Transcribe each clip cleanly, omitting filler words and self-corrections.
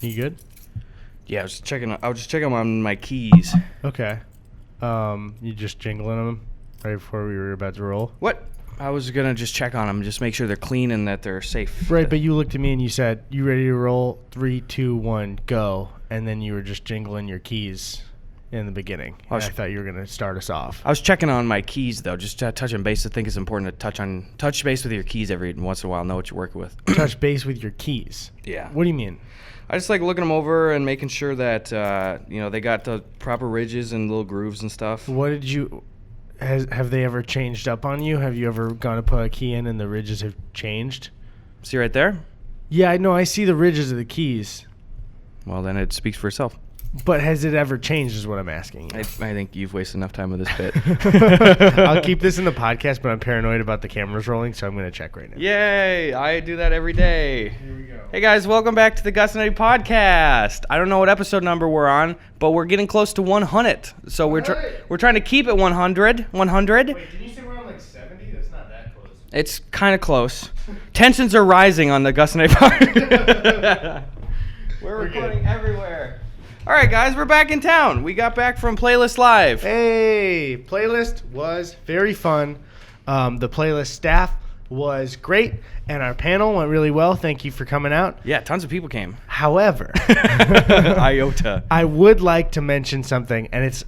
You good? Yeah, I was just checking on my keys. Okay. You just jingling them right before we were about to roll? What? I was gonna just check on them, just make sure they're clean and that they're safe. Right, but you looked at me and you said, "You ready to roll? 3, 2, 1, go!" And then you were just jingling your keys in the beginning. I thought you were gonna start us off. I was checking on my keys though, just touching base. I think it's important to touch base with your keys every once in a while, know what you're working with. Touch base with your keys. Yeah. What do you mean? I just like looking them over and making sure that they got the proper ridges and little grooves and stuff. What did you? Have they ever changed up on you? Have you ever gone to put a key in and the ridges have changed? See right there? Yeah, I know. I see the ridges of the keys. Well, then it speaks for itself. But has it ever changed is what I'm asking you. I think you've wasted enough time with this bit. I'll keep this in the podcast, but I'm paranoid about the cameras rolling, so I'm going to check right now. Yay! I do that every day. Here we go. Hey guys, welcome back to the Gus and Eddy podcast. I don't know what episode number we're on, but we're getting close to 100. So we're trying to keep it 100. 100. Wait, did you say we're on like 70? That's not that close. It's kind of close. Tensions are rising on the Gus and Eddy podcast. We're recording everywhere. All right, guys, we're back in town. We got back from Playlist Live. Hey, Playlist was very fun. The Playlist staff was great, and our panel went really well. Thank you for coming out. Yeah, tons of people came. However, Iota. I would like to mention something, and it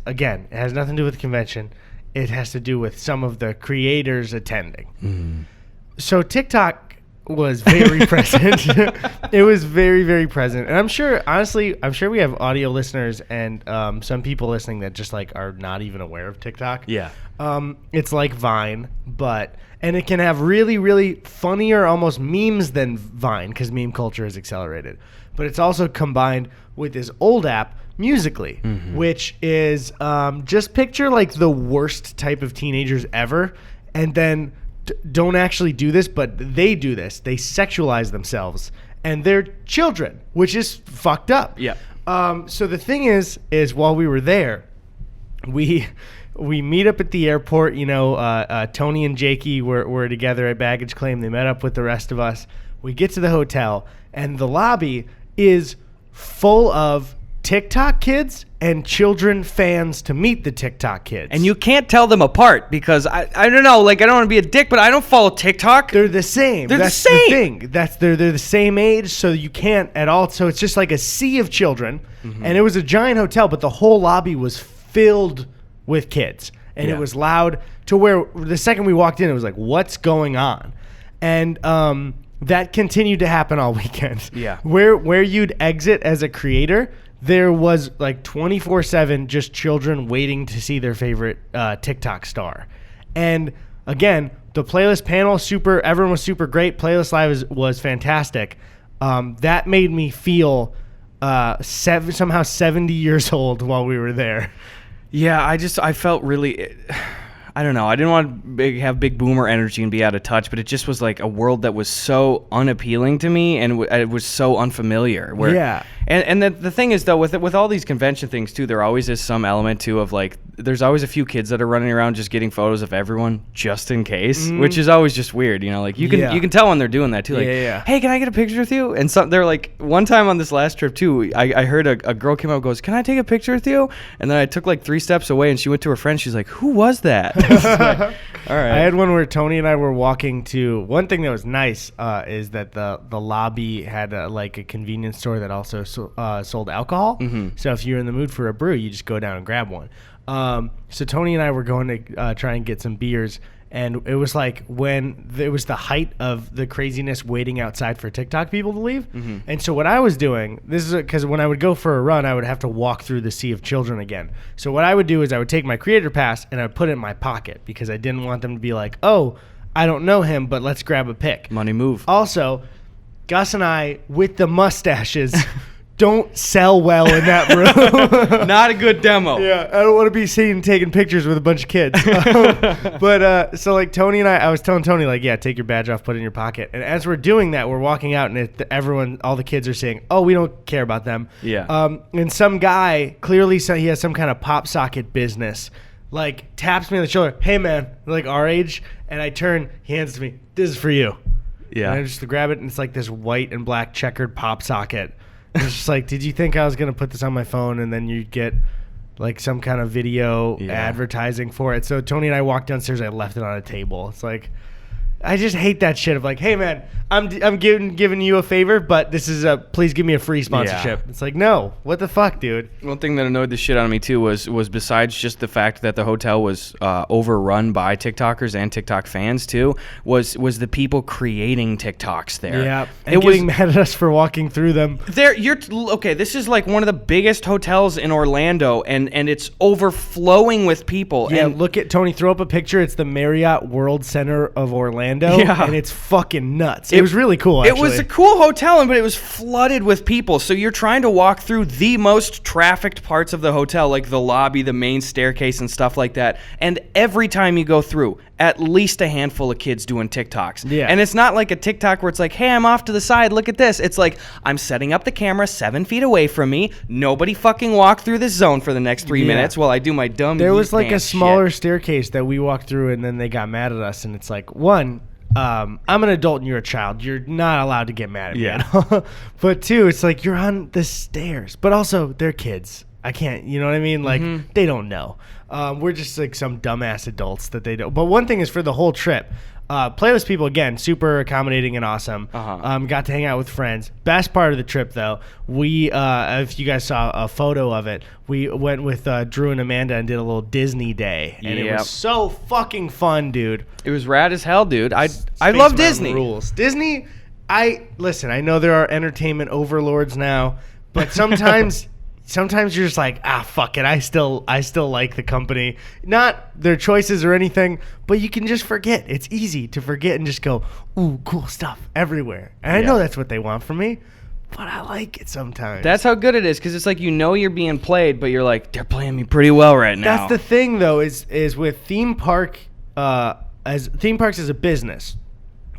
has nothing to do with the convention. It has to do with some of the creators attending. Mm. So TikTok was very present. It was very, very present. And I'm sure we have audio listeners and some people listening that just like are not even aware of TikTok. Yeah. It's like Vine, and it can have really, really funnier almost memes than Vine because meme culture is accelerated. But it's also combined with this old app, Musical.ly, which is just picture like the worst type of teenagers ever, and then don't actually do this, but they do this. They sexualize themselves, and they're children, which is fucked up. Yeah. So the thing is while we were there, we meet up at the airport. Tony and Jakey were together at baggage claim. They met up with the rest of us. We get to the hotel, and the lobby is full of TikTok kids and children fans to meet the TikTok kids. And you can't tell them apart because I don't know, like I don't want to be a dick, but I don't follow TikTok. They're the same. That's the thing. They're the same age, so you can't at all. So it's just like a sea of children, and it was a giant hotel, but the whole lobby was filled with kids, and it was loud to where the second we walked in, it was like, what's going on? And that continued to happen all weekend. Yeah. Where you'd exit as a creator, there was like 24/7 just children waiting to see their favorite TikTok star. And again, the Playlist panel, everyone was super great. Playlist Live was fantastic. That made me feel somehow 70 years old while we were there. Yeah, I felt really, I don't know. I didn't want to have big boomer energy and be out of touch, but it just was like a world that was so unappealing to me, and it was so unfamiliar. Yeah. And the thing is, though, with all these convention things, too, there always is some element, too, of, like, there's always a few kids that are running around just getting photos of everyone just in case, which is always just weird, like, you can tell when they're doing that, too. Like, hey, can I get a picture with you? And they're like, one time on this last trip, too, I heard a girl came up and goes, can I take a picture with you? And then I took, like, 3 steps away, and she went to her friend. She's like, who was that? Like, all right. I had one where Tony and I were walking to, one thing that was nice is that the lobby had like a convenience store that also sold alcohol. So if you're in the mood for a brew, you just go down and grab one. So Tony and I were going to try and get some beers, and it was like when it was the height of the craziness waiting outside for TikTok people to leave. And so what I was doing, this is because when I would go for a run, I would have to walk through the sea of children again. So what I would do is I would take my creator pass and I would put it in my pocket because I didn't want them to be like, oh, I don't know him, but let's grab a pic. Money move. Also, Gus and I, with the mustaches, don't sell well in that room. Not a good demo. Yeah, I don't want to be seen taking pictures with a bunch of kids. But so like Tony and I was telling Tony like, yeah, take your badge off, put it in your pocket. And as we're doing that, we're walking out, and all the kids are saying, oh, we don't care about them. Yeah. And some guy clearly said he has some kind of pop socket business. Like taps me on the shoulder, hey man, like our age, and I turn, he hands it to me, this is for you. Yeah. And I just grab it, and it's like this white and black checkered pop socket. It's just like, did you think I was going to put this on my phone and then you'd get like some kind of video advertising for it? So Tony and I walked downstairs. I left it on a table. It's like, I just hate that shit of like, hey man, I'm giving you a favor, but this is please give me a free sponsorship. It's like, no, what the fuck, dude? One thing that annoyed the shit out of me too was besides just the fact that the hotel was overrun by TikTokers and TikTok fans too, was the people creating TikToks there. Yeah, and getting mad at us for walking through them. Okay, this is like one of the biggest hotels in Orlando, and it's overflowing with people. Yeah, and look at Tony. Throw up a picture. It's the Marriott World Center of Orlando, and it's fucking nuts. It was really cool, actually. It was a cool hotel, but it was flooded with people. So you're trying to walk through the most trafficked parts of the hotel, like the lobby, the main staircase, and stuff like that. And every time you go through, at least a handful of kids doing TikToks. Yeah. And it's not like a TikTok where it's like, hey, I'm off to the side. Look at this. It's like, I'm setting up the camera 7 feet away from me. Nobody fucking walk through this zone for the next 3 minutes while I do my dumb There was like a smaller shit. Staircase that we walked through, and then they got mad at us. And it's like, one, I'm an adult and you're a child. You're not allowed to get mad at me at all. But two, it's like you're on the stairs. But also, they're kids. I can't, you know what I mean? Like, they don't know. We're just like some dumbass adults that they don't. But one thing is for the whole trip, Playlist people, again, super accommodating and awesome. Got to hang out with friends. Best part of the trip, though, we, if you guys saw a photo of it, we went with Drew and Amanda and did a little Disney day. And it was so fucking fun, dude. It was rad as hell, dude. I love Disney. Rules. Disney, listen, I know there are entertainment overlords now, but sometimes... Sometimes you're just like, fuck it. I still like the company. Not their choices or anything, but you can just forget. It's easy to forget and just go, ooh, cool stuff everywhere. And I know that's what they want from me, but I like it sometimes. That's how good it is, because it's like you're being played, but you're like, they're playing me pretty well right now. That's the thing, though, is with theme parks as a business.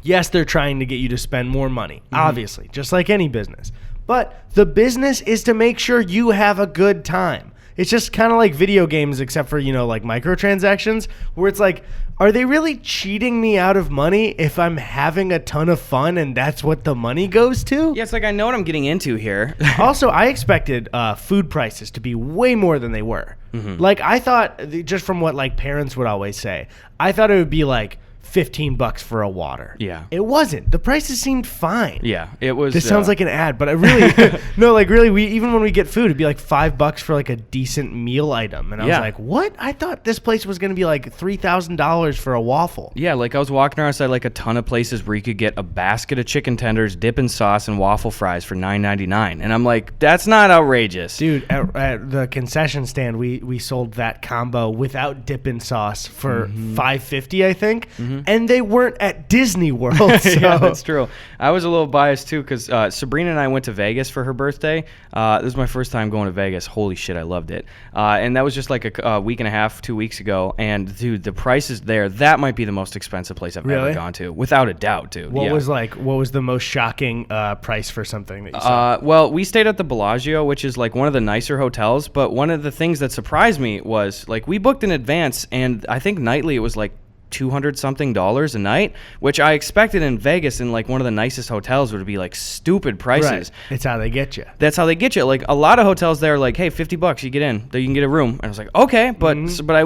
Yes, they're trying to get you to spend more money, obviously, just like any business. But the business is to make sure you have a good time. It's just kind of like video games, except for, like microtransactions, where it's like, are they really cheating me out of money if I'm having a ton of fun and that's what the money goes to? Yeah, it's like I know what I'm getting into here. Also, I expected food prices to be way more than they were. Like, I thought, just from what like parents would always say, I thought it would be like $15 for a water. Yeah. It wasn't. The prices seemed fine. Yeah, it was. This sounds like an ad, but I really, no, like really, even when we get food, it'd be like $5 for like a decent meal item. And I was like, what? I thought this place was going to be like $3,000 for a waffle. Yeah, like I was walking around outside like a ton of places where you could get a basket of chicken tenders, dipping sauce, and waffle fries for $9.99. And I'm like, that's not outrageous. Dude, at the concession stand, we sold that combo without dipping sauce for $5.50, I think. And they weren't at Disney World. So. Yeah, that's true. I was a little biased too, because Sabrina and I went to Vegas for her birthday. This was my first time going to Vegas. Holy shit, I loved it. And that was just like a week and a half, 2 weeks ago. And dude, the prices there, that might be the most expensive place I've ever gone to, without a doubt, dude. What was the most shocking price for something that you saw? Well, we stayed at the Bellagio, which is like one of the nicer hotels. But one of the things that surprised me was like we booked in advance, and I think nightly it was like $200-something a night, which I expected in Vegas in like one of the nicest hotels would be like stupid prices. Right. It's how they get you. That's how they get you. Like a lot of hotels there are like, hey, $50, you get in, you can get a room. And I was like, okay, but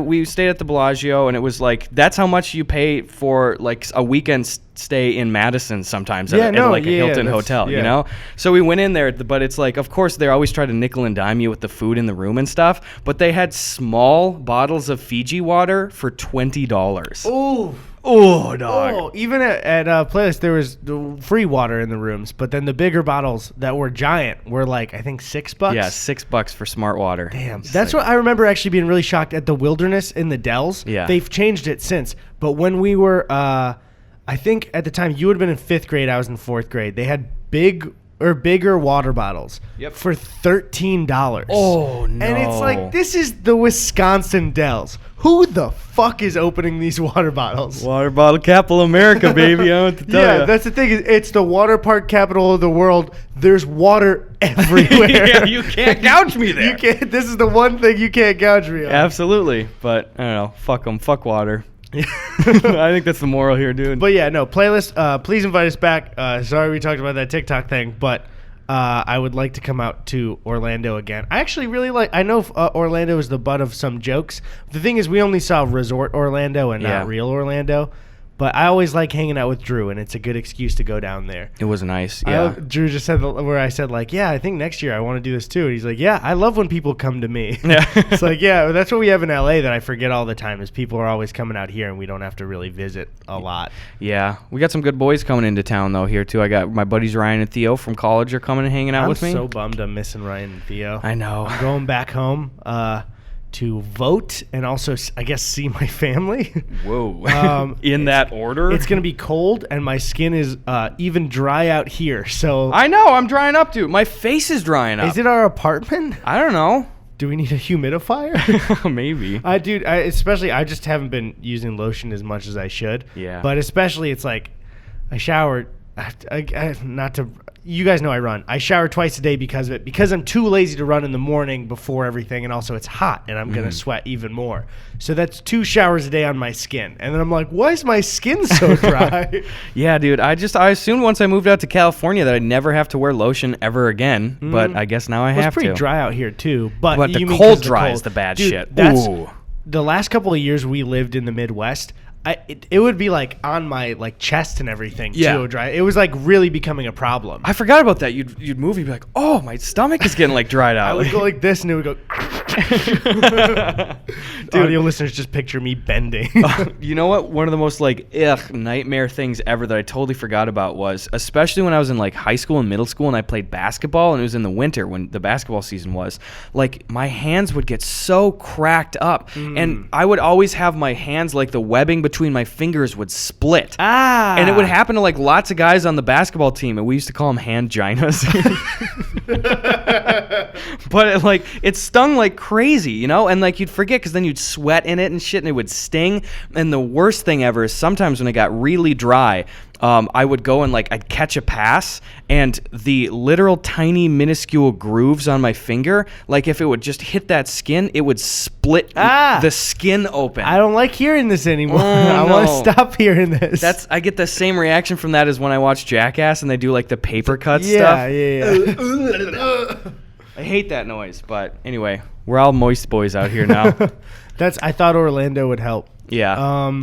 we stayed at the Bellagio, and it was like that's how much you pay for like a weekend stay in Madison sometimes at a Hilton hotel, you know? So we went in there, but it's like, of course, they always try to nickel and dime you with the food in the room and stuff, but they had small bottles of Fiji water for $20. Oh, dog. Oh, even at Playlist, there was free water in the rooms, but then the bigger bottles that were giant were like, I think $6. Yeah, $6 for smart water. Damn. That's what I remember actually being really shocked at the Wilderness in the Dells. Yeah. They've changed it since, but when we were... I think at the time you would have been in 5th grade, I was in 4th grade. They had bigger water bottles for $13. Oh, no. And it's like, this is the Wisconsin Dells. Who the fuck is opening these water bottles? Water bottle capital America, baby. I don't have to tell you. Yeah, that's the thing. It's the water park capital of the world. There's water everywhere. Yeah, you can't gouge me there. You can't. This is the one thing you can't gouge me on. Absolutely. But, I don't know. Fuck them. Fuck water. I think that's the moral here, dude. But yeah, no, Playlist, please invite us back. Sorry we talked about that TikTok thing, but I would like to come out to Orlando again. I actually really like. I know Orlando is the butt of some jokes. The thing is, we only saw Resort Orlando and not real Orlando. But I always like hanging out with Drew, and it's a good excuse to go down there. It was nice, yeah. Drew just said where I said, like, yeah, I think next year I want to do this too. And he's like, yeah, I love when people come to me. Yeah. It's like, yeah, that's what we have in LA that I forget all the time is people are always coming out here, and we don't have to really visit a lot. Yeah. We got some good boys coming into town, though, here, too. I got my buddies Ryan and Theo from college are coming and hanging out with me. I'm so bummed I'm missing Ryan and Theo. I know. I'm going back home. To vote and also, I guess, see my family. Whoa. In that order? It's going to be cold, and my skin is even dry out here. So I know. I'm drying up, dude. My face is drying up. Is it our apartment? I don't know. Do we need a humidifier? Maybe. Especially, I just haven't been using lotion as much as I should. Yeah. But especially, it's like I showered. You guys know I run. I shower twice a day because of it. Because I'm too lazy to run in the morning before everything, and also it's hot, and I'm going to sweat even more. So that's 2 showers a day on my skin. And then I'm like, why is my skin so dry? Yeah, dude. I assumed once I moved out to California that I'd never have to wear lotion ever again. But I guess now I have to. It's pretty dry out here, too. But the cold dry is the bad shit. Ooh. The last couple of years we lived in the Midwest, it would be like on my like chest and everything too dry. It was like really becoming a problem. I forgot about that. You'd move, you'd be like, oh, my stomach is getting like dried out. I would go like this and it would go. Dude, audio listeners just picture me bending. You know what? One of the most like nightmare things ever that I totally forgot about was, especially when I was in like high school and middle school and I played basketball and it was in the winter when the basketball season was, like my hands would get so cracked up and I would always have my hands like the webbing between my fingers would split. And it would happen to like lots of guys on the basketball team, and we used to call them hand-ginas. But it stung like crazy, you know? And like you'd forget because then you'd sweat in it and shit and it would sting. And the worst thing ever is sometimes when it got really dry, I would go and like I'd catch a pass and the literal tiny minuscule grooves on my finger, like if it would just hit that skin, it would split the skin open. I don't like hearing this anymore. I want to stop hearing this. I get the same reaction from that as when I watch Jackass and they do like the paper cut stuff. Yeah. I hate that noise, but anyway, we're all moist boys out here now. I thought Orlando would help. Yeah.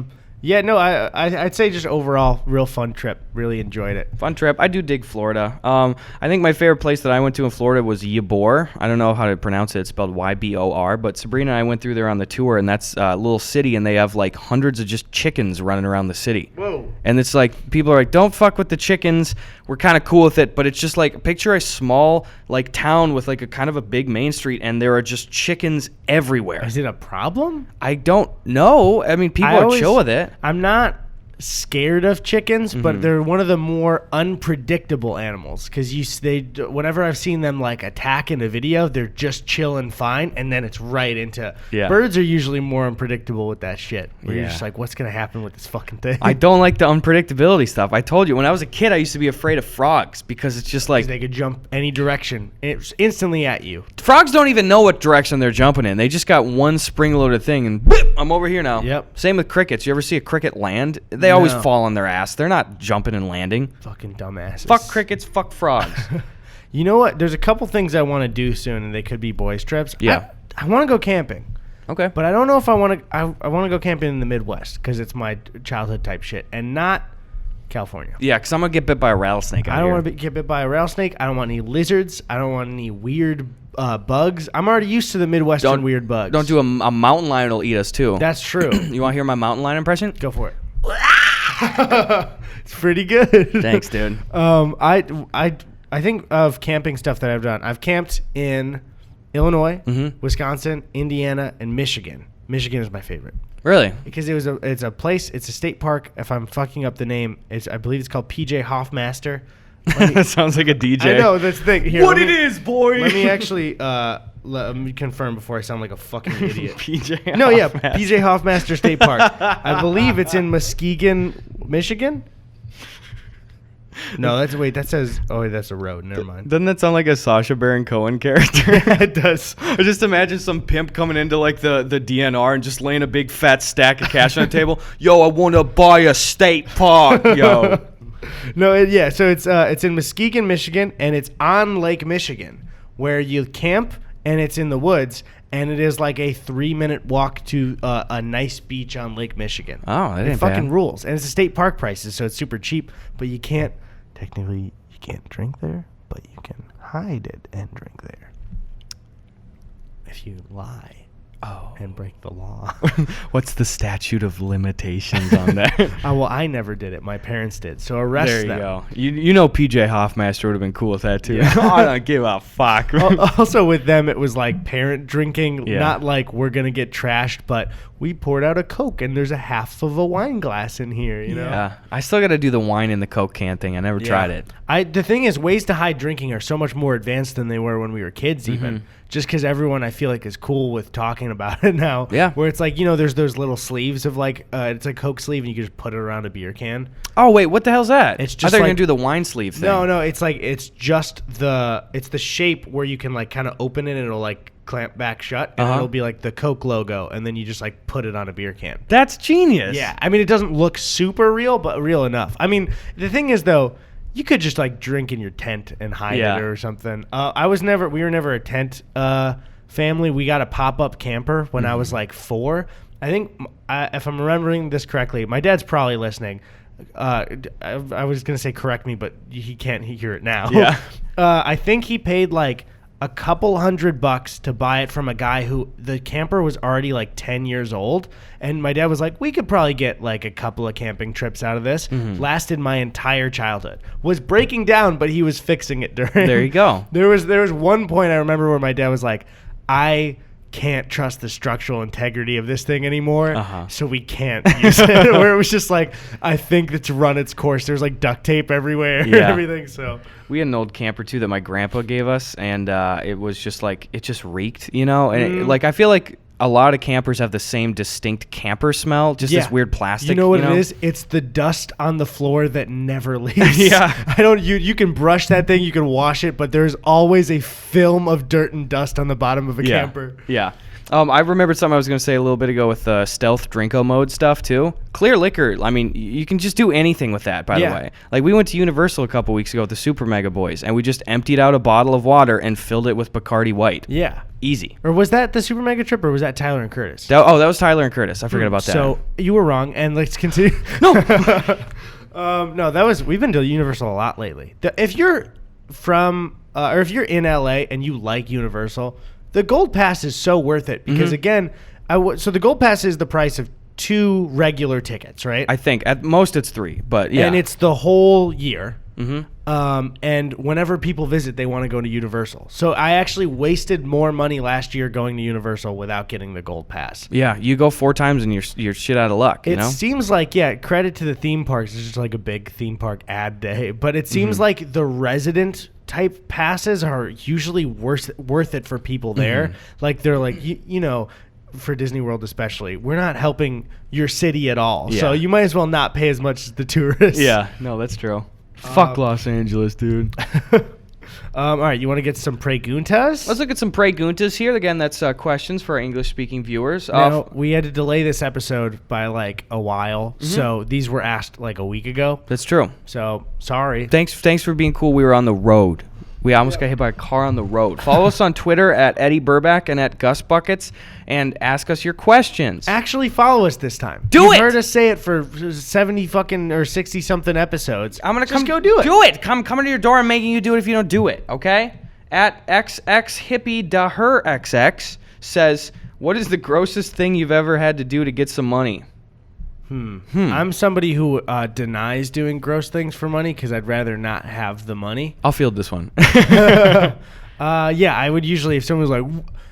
I'd say just overall real fun trip. Really enjoyed it. Fun trip. I do dig Florida. I think my favorite place that I went to in Florida was Bohr. I don't know how to pronounce it. It's spelled Y-B-O-R. But Sabrina and I went through there on the tour, and that's a little city, and they have like hundreds of just chickens running around the city. Whoa. And it's like people are like, don't fuck with the chickens. We're kind of cool with it, but it's just like picture a small like town with like a kind of a big main street, and there are just chickens everywhere. Is it a problem? I don't know. I mean, people are chill with it. I'm not scared of chickens, but they're one of the more unpredictable animals because whenever I've seen them like attack in a video, they're just chilling fine, and then it's right into birds are usually more unpredictable with that shit where you're just like, what's gonna happen with this fucking thing? I don't like the unpredictability stuff. I told you when I was a kid I used to be afraid of frogs because it's just like they could jump any direction it's instantly at you. Frogs don't even know what direction they're jumping in. They just got one spring-loaded thing and boop, I'm over here now. Yep. Same with crickets. You ever see a cricket land? They always fall on their ass. They're not jumping and landing. Fucking dumbasses. Fuck crickets, fuck frogs. You know what? There's a couple things I want to do soon, and they could be boys' trips. Yeah. I want to go camping. Okay. But I don't know if I want to. I want to go camping in the Midwest because it's my childhood type shit, and not California. Yeah, because I'm going to get bit by a rattlesnake out I don't here. want to get bit by a rattlesnake. I don't want any lizards. I don't want any weird bugs. I'm already used to the Midwestern weird bugs. Don't do a mountain lion will eat us, too. That's true. You want to hear my mountain lion impression? Go for it. It's pretty good. Thanks, dude. I think of camping stuff that I've done. I've camped in Illinois, Wisconsin, Indiana, and Michigan. Michigan is my favorite. Really? Because it's a place, it's a state park. If I'm fucking up the name, I believe it's called PJ Hoffmaster. That sounds like a DJ. I know, that's the thing. Here, what it is, boy. Let me actually let me confirm before I sound like a fucking idiot. PJ No, yeah, PJ Hoffmaster State Park. I believe it's in Muskegon, Michigan. No, that says, that's a road. Never mind. Doesn't that sound like a Sacha Baron Cohen character? It does. I just imagine some pimp coming into like the DNR and just laying a big fat stack of cash on the table. Yo, I want to buy a state park, yo. No, yeah. So it's in Muskegon, Michigan, and it's on Lake Michigan, where you camp, and it's in the woods, and it is like a 3-minute walk to a nice beach on Lake Michigan. Oh, that it ain't fucking bad. rules, and it's a state park prices, so it's super cheap. But you can't drink there, but you can hide it and drink there if you lie. Oh. And break the law. What's the statute of limitations on that? Well, I never did it. My parents did. So arrest them. There you go. You know PJ Hoffmaster would have been cool with that, too. Yeah. I don't give a fuck. Also with them, it was like parent drinking. Yeah. Not like we're going to get trashed, but we poured out a Coke and there's a half of a wine glass in here, you know? Yeah. I still got to do the wine in the Coke can thing. I never tried it. The thing is, ways to hide drinking are so much more advanced than they were when we were kids even. Just because everyone, I feel like, is cool with talking about it now. Yeah. Where it's like, there's those little sleeves of like, it's a Coke sleeve and you can just put it around a beer can. Oh, wait, what the hell's that? It's I just thought you were like- going to do the wine sleeve thing. No, it's like, it's the shape where you can like kind of open it and it'll like clamp back shut and it'll be like the Coke logo and then you just like put it on a beer can. That's genius. Yeah. I mean, it doesn't look super real, but real enough. I mean, the thing is though, you could just like drink in your tent and hide it or something. We were never a tent family. We got a pop-up camper when I was like 4. I think if I'm remembering this correctly, my dad's probably listening. I was going to say correct me, but he can't hear it now. Yeah. I think he paid like a couple $100 to buy it from a guy who the camper was already like 10 years old. And my dad was like, we could probably get like a couple of camping trips out of this. Lasted my entire childhood. Was breaking down, but he was fixing it during. There you go. There was one point I remember where my dad was like, I can't trust the structural integrity of this thing anymore, so we can't use it. Where it was just like, I think it's run its course. There's like duct tape everywhere and everything. So we had an old camper too that my grandpa gave us, and it was just like, it just reeked, and like I feel like a lot of campers have the same distinct camper smell, just this weird plastic. You know what it is? It's the dust on the floor that never leaves. Yeah. You can brush that thing, you can wash it, but there's always a film of dirt and dust on the bottom of a camper. Yeah. I remembered something I was going to say a little bit ago with stealth Drinko mode stuff too. Clear liquor, I mean, you can just do anything with that, by the way. Like we went to Universal a couple weeks ago with the Super Mega Boys, and we just emptied out a bottle of water and filled it with Bacardi White. Yeah. Easy. Or was that the Super Mega trip, or was that Tyler and Curtis? That was Tyler and Curtis. I forgot about that. So you were wrong, and let's continue. No. No, we've been to Universal a lot lately. If you're from, or if you're in LA and you like Universal, the Gold Pass is so worth it because again, so the Gold Pass is the price of 2 regular tickets, right? I think at most it's 3, but yeah. And it's the whole year. And whenever people visit, they want to go to Universal. So I actually wasted more money last year going to Universal without getting the Gold Pass. Yeah, you go 4 times and you're shit out of luck. It seems like, credit to the theme parks. It's just like a big theme park ad day. But it seems like the resident type passes are usually worth it for people there. Like they're like, for Disney World especially, we're not helping your city at all. Yeah. So you might as well not pay as much as the tourists. Yeah, no, that's true. Fuck Los Angeles, dude. All right, you want to get some preguntas? Let's look at some preguntas here. Again, that's questions for our English-speaking viewers. Now, we had to delay this episode by like a while, so these were asked like a week ago. That's true. So, sorry. Thanks for being cool. We were on the road. We almost got hit by a car on the road. Follow us on Twitter at Eddie Burback and at Gus Buckets and ask us your questions. Actually follow us this time. You've heard us say it for 70 fucking or 60 something episodes. I'm going to just go do it. Do it. Come to your door. I'm making you do it if you don't do it, okay? At XXHippieDaherXX says, what is the grossest thing you've ever had to do to get some money? I'm somebody who denies doing gross things for money because I'd rather not have the money. I'll field this one. I would usually, if someone was like,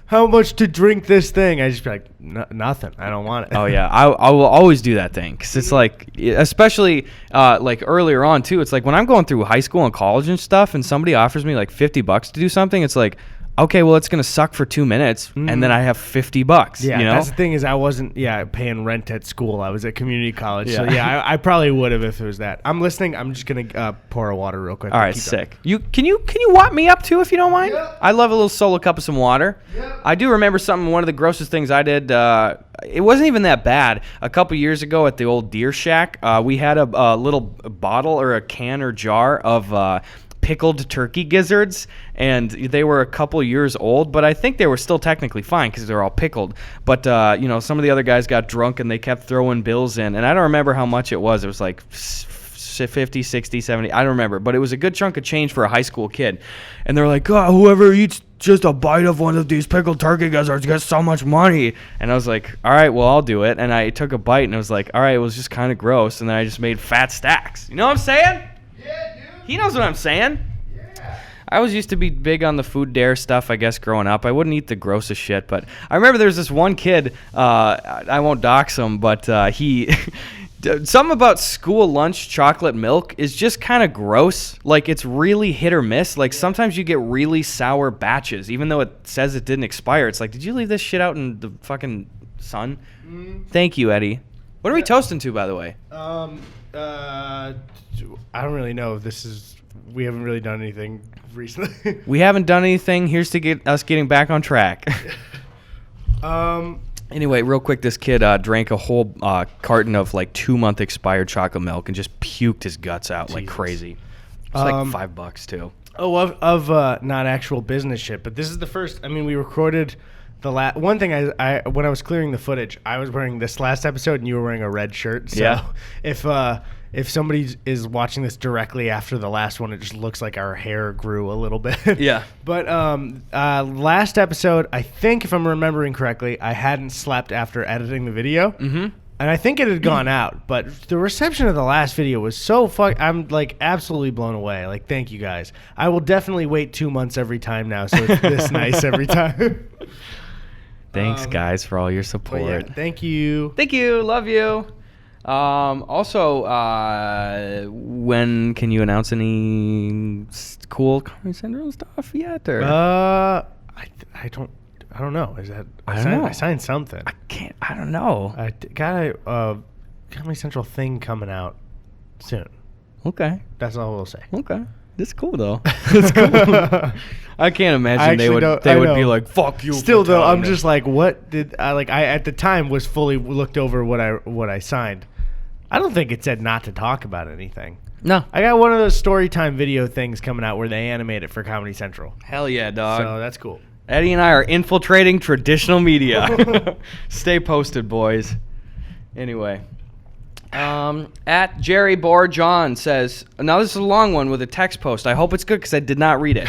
how much to drink this thing? I'd just be like, nothing. I don't want it. Oh, yeah. I will always do that thing because it's like, especially like earlier on, too. It's like when I'm going through high school and college and stuff and somebody offers me like $50 to do something, it's like, okay, well, it's going to suck for 2 minutes, and then I have $50. Yeah, you know? That's the thing is I wasn't paying rent at school. I was at community college. So I probably would have if it was that. I'm listening. I'm just going to pour a water real quick. All right, sick. Can you watt me up too if you don't mind? Yep. I love a little solo cup of some water. Yep. I do remember one of the grossest things I did. It wasn't even that bad. A couple years ago at the old Deer Shack, we had a little bottle or a can or jar of pickled turkey gizzards, and they were a couple years old, but I think they were still technically fine because they were all pickled. But some of the other guys got drunk and they kept throwing bills in, and I don't remember how much it was. It was like 50, 60, 70, I don't remember, but it was a good chunk of change for a high school kid. And they're like, oh, whoever eats just a bite of one of these pickled turkey gizzards gets so much money. And I was like, all right, well, I'll do it. And I took a bite and I was like, all right, it was just kind of gross. And then I just made fat stacks. You know what I'm saying? Yeah, dude. He knows what I'm saying. Yeah. I always used to be big on the food dare stuff, I guess, growing up. I wouldn't eat the grossest shit, but I remember there was this one kid, I won't dox him, but he... Something about school lunch chocolate milk is just kind of gross. Like, it's really hit or miss. Like, sometimes you get really sour batches, even though it says it didn't expire. It's like, did you leave this shit out in the fucking sun? Thank you, Eddie. What are we toasting to, by the way? I don't really know. We haven't really done anything recently. We haven't done anything. Here's to get us getting back on track. Anyway, real quick, this kid drank a whole carton of like 2-month expired chocolate milk and just puked his guts out like crazy. It's like $5 too. Oh, of not actual business shit, but this is the first. I mean, we recorded the last one thing. I when I was clearing the footage, I was wearing this last episode, and you were wearing a red shirt. So yeah. If somebody is watching this directly after the last one, it just looks like our hair grew a little bit. Yeah. But last episode, I think if I'm remembering correctly, I hadn't slept after editing the video. Mm-hmm. And I think it had gone out. But the reception of the last video was so I'm like absolutely blown away. Like, thank you guys. I will definitely wait 2 months every time now, so it's this nice every time. Thanks, guys, for all your support. Yeah, thank you. Thank you. Love you. Also, when can you announce any cool Comedy Central stuff yet? Or? I don't know. Is that I signed something. I don't know. I got a Comedy Central thing coming out soon. Okay. That's all we'll say. Okay. That's cool though. That's cool. I can't imagine they would be like, fuck you. Still though, I'm just like, what did I like? I at the time was fully looked over what I signed. I don't think it said not to talk about anything. No. I got one of those story time video things coming out where they animate it for Comedy Central. Hell yeah, dog. So that's cool. Eddie and I are infiltrating traditional media. Stay posted, boys. Anyway. At Jerry Bohr John says, now this is a long one with a text post. I hope it's good because I did not read it.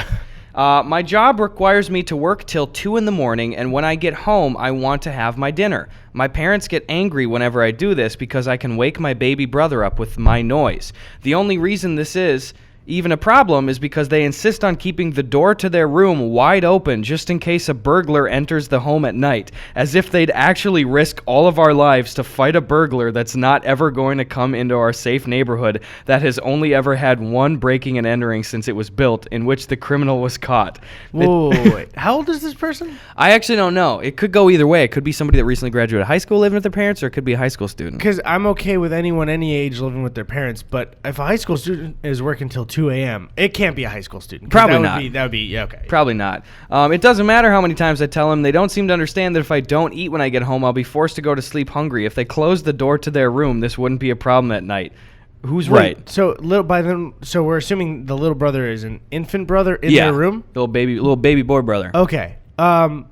My job requires me to work till 2 in the morning, and when I get home, I want to have my dinner. My parents get angry whenever I do this because I can wake my baby brother up with my noise. The only reason this is even a problem is because they insist on keeping the door to their room wide open just in case a burglar enters the home at night, as if they'd actually risk all of our lives to fight a burglar that's not ever going to come into our safe neighborhood that has only ever had one breaking and entering since it was built, in which the criminal was caught. Whoa, wait. How old is this person? I actually don't know. It could go either way. It could be somebody that recently graduated high school living with their parents, or it could be a high school student. Because I'm okay with anyone any age living with their parents, but if a high school student is working till 2 a.m., it can't be a high school student. Probably not. That would be okay. Probably not. It doesn't matter how many times I tell them. They don't seem to understand that if I don't eat when I get home, I'll be forced to go to sleep hungry. If they close the door to their room, this wouldn't be a problem at night. Who's right? So so we're assuming the little brother is an infant brother in their room? Little baby boy brother. Okay.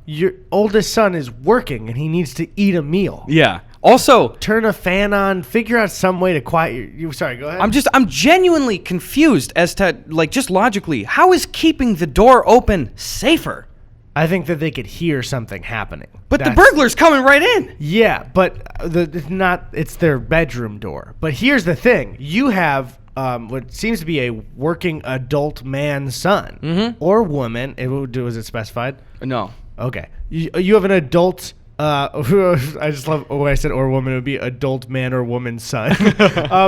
Your oldest son is working and he needs to eat a meal. Yeah. Also, turn a fan on, figure out some way to quiet you. Sorry, go ahead. I'm genuinely confused as to, like, just logically, how is keeping the door open safer? I think that they could hear something happening. But the burglar's coming right in. Yeah, but it's their bedroom door. But here's the thing. You have what seems to be a working adult man son or woman. Was it specified? No. Okay. You have an adult I just love when I said or woman. It would be adult man or woman son.